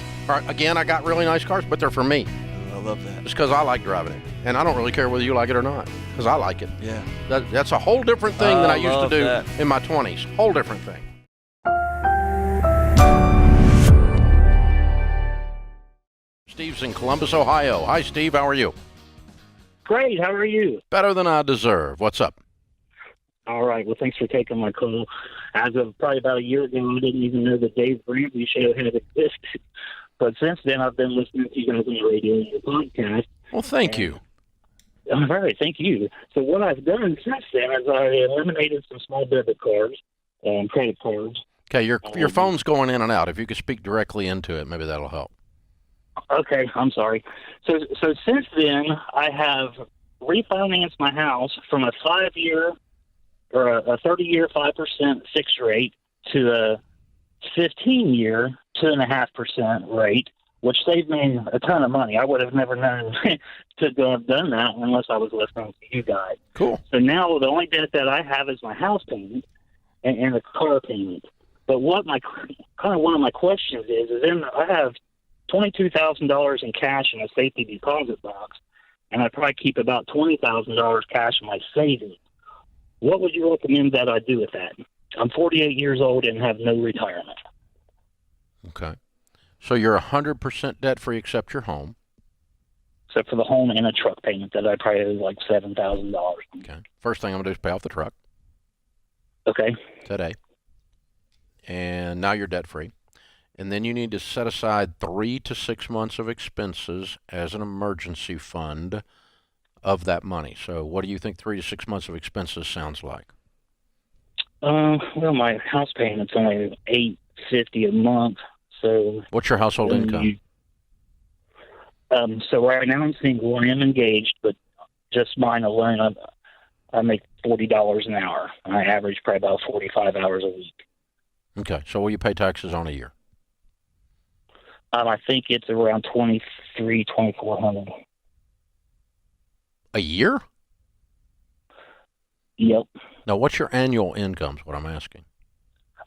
Again, I got really nice cars, but they're for me. I love that. It's because I like driving it. And I don't really care whether you like it or not, because I like it. Yeah. That's a whole different thing than I used to do in my 20s. Whole different thing. Steve's in Columbus, Ohio. Hi, Steve. How are you? Great. How are you? Better than I deserve. What's up? All right. Well, thanks for taking my call. As of probably about a year ago, I didn't even know the Dave Ramsey show had existed. But since then, I've been listening to you guys on the radio and your podcast. Well, thank you. All right. Thank you. So what I've done since then is I eliminated some small debit cards and credit cards. Okay. Your phone's going in and out. If you could speak directly into it, maybe that'll help. Okay, I'm sorry. So since then, I have refinanced my house from a 5-year or a 30-year 5% fixed rate to a 15-year 2.5% rate, which saved me a ton of money. I would have never known to have done that unless I was listening to you guys. Cool. So now the only debt that I have is my house payment and the car payment. But what one of my questions is then I have $22,000 in cash in a safety deposit box, and I probably keep about $20,000 cash in my savings. What would you recommend that I do with that? I'm 48 years old and have no retirement. Okay. So you're 100% debt-free except your home? Except for the home and a truck payment that I probably owe like $7,000. Okay. First thing I'm going to do is pay off the truck. Okay. Today. And now you're debt-free. And then you need to set aside 3 to 6 months of expenses as an emergency fund of that money. So what do you think 3 to 6 months of expenses sounds like? Well, my house payment's only $850 a month. So what's your household income? So right now I'm single. I am engaged, but just mine alone, I make $40 an hour. I average probably about 45 hours a week. Okay, so what do you pay taxes on a year? I think it's around $2,400. A year? Yep. Now, what's your annual income is what I'm asking.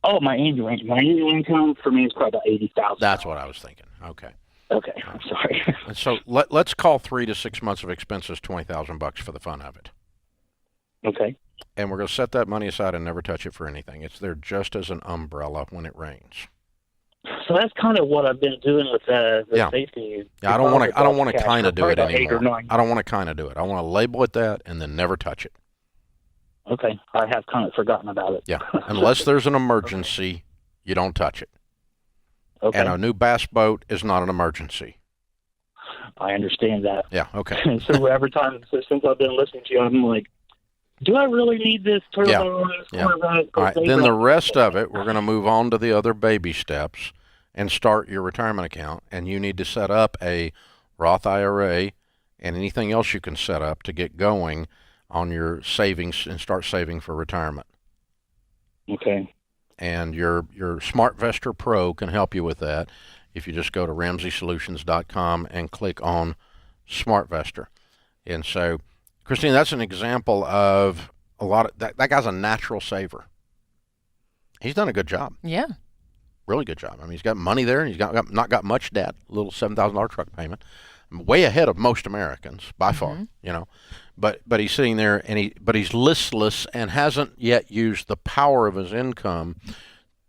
Oh, my annual income for me is probably about $80,000. That's what I was thinking. Okay. Okay, I'm sorry. And so let's call 3 to 6 months of expenses $20,000 for the fun of it. Okay. And we're going to set that money aside and never touch it for anything. It's there just as an umbrella when it rains. So that's kind of what I've been doing with the safety. Yeah, I don't want to kind of do it probably about 8 or anymore. 9. I don't want to kind of do it. I want to label it that and then never touch it. Okay, I have kind of forgotten about it. Yeah, unless there's an emergency, you don't touch it. Okay. And a new bass boat is not an emergency. I understand that. Yeah, okay. So every time since I've been listening to you, I'm like, do I really need this turbo? Yeah. All right, then the rest of it, we're going to move on to the other baby steps and start your retirement account. And you need to set up a Roth IRA and anything else you can set up to get going on your savings and start saving for retirement. Okay. And your SmartVestor Pro can help you with that if you just go to RamseySolutions.com and click on SmartVestor. And so, Christine, that's an example of a lot of that guy's a natural saver. He's done a good job. Yeah. Really good job. I mean, he's got money there, and he's not got much debt. A little $7,000 truck payment, way ahead of most Americans by far. You know, but he's sitting there, but he's listless and hasn't yet used the power of his income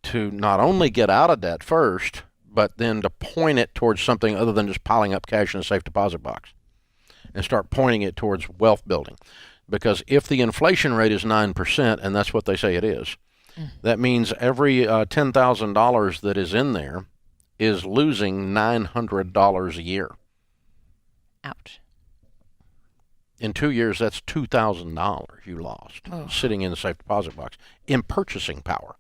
to not only get out of debt first, but then to point it towards something other than just piling up cash in a safe deposit box, and start pointing it towards wealth building. Because if the inflation rate is 9%, and that's what they say it is, that means every $10,000 that is in there is losing $900 a year. Ouch. In 2 years, that's $2,000 you lost sitting in the safe deposit box in purchasing power,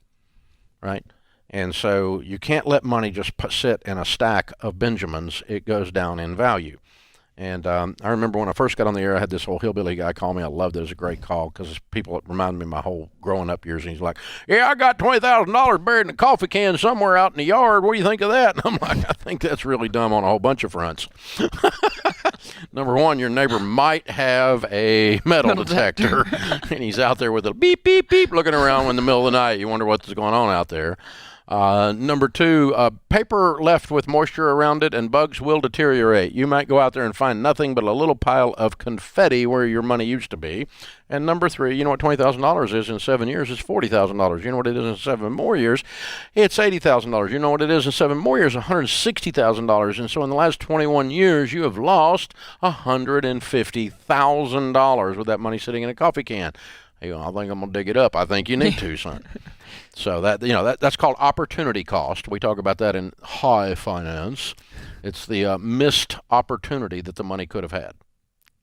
right? And so you can't let money just sit in a stack of Benjamins. It goes down in value. And I remember when I first got on the air, I had this old hillbilly guy call me. I loved it. It was a great call because people reminded me of my whole growing up years. And he's like, yeah, I got $20,000 buried in a coffee can somewhere out in the yard. What do you think of that? And I'm like, I think that's really dumb on a whole bunch of fronts. Number one, your neighbor might have a metal detector, and he's out there with a beep, beep, beep, looking around in the middle of the night. You wonder what's going on out there. Number two, paper left with moisture around it and bugs will deteriorate. You might go out there and find nothing but a little pile of confetti where your money used to be. And number three, you know what $20,000 is in 7 years? It's $40,000. You know what it is in 7 more years? It's $80,000. You know what it is in 7 more years? $160,000. And so in the last 21 years, you have lost $150,000 with that money sitting in a coffee can. Hey, I think I'm going to dig it up. I think you need to, son. So that's called opportunity cost. We talk about that in high finance. It's the missed opportunity that the money could have had.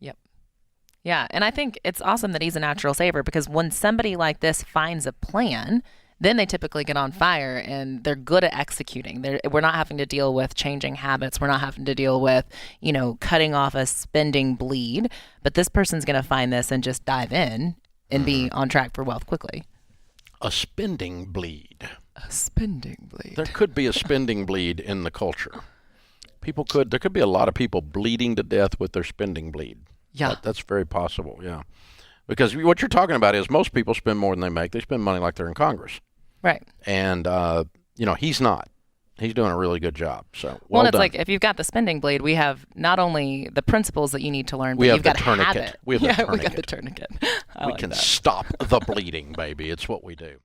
Yep. Yeah, and I think it's awesome that he's a natural saver because when somebody like this finds a plan, then they typically get on fire and they're good at executing. We're not having to deal with changing habits. We're not having to deal with, cutting off a spending bleed. But this person's going to find this and just dive in and be on track for wealth quickly. A spending bleed. A spending bleed. There could be a spending bleed in the culture. There could be a lot of people bleeding to death with their spending bleed. Yeah. That's very possible, yeah. Because what you're talking about is most people spend more than they make. They spend money like they're in Congress. Right. And, he's not. He's doing a really good job. So well it's done. like if you've got the spending bleed, we have not only the principles that you need to learn, but you've got to have have it. We have the tourniquet. We got the tourniquet. We can stop the bleeding, baby. It's what we do.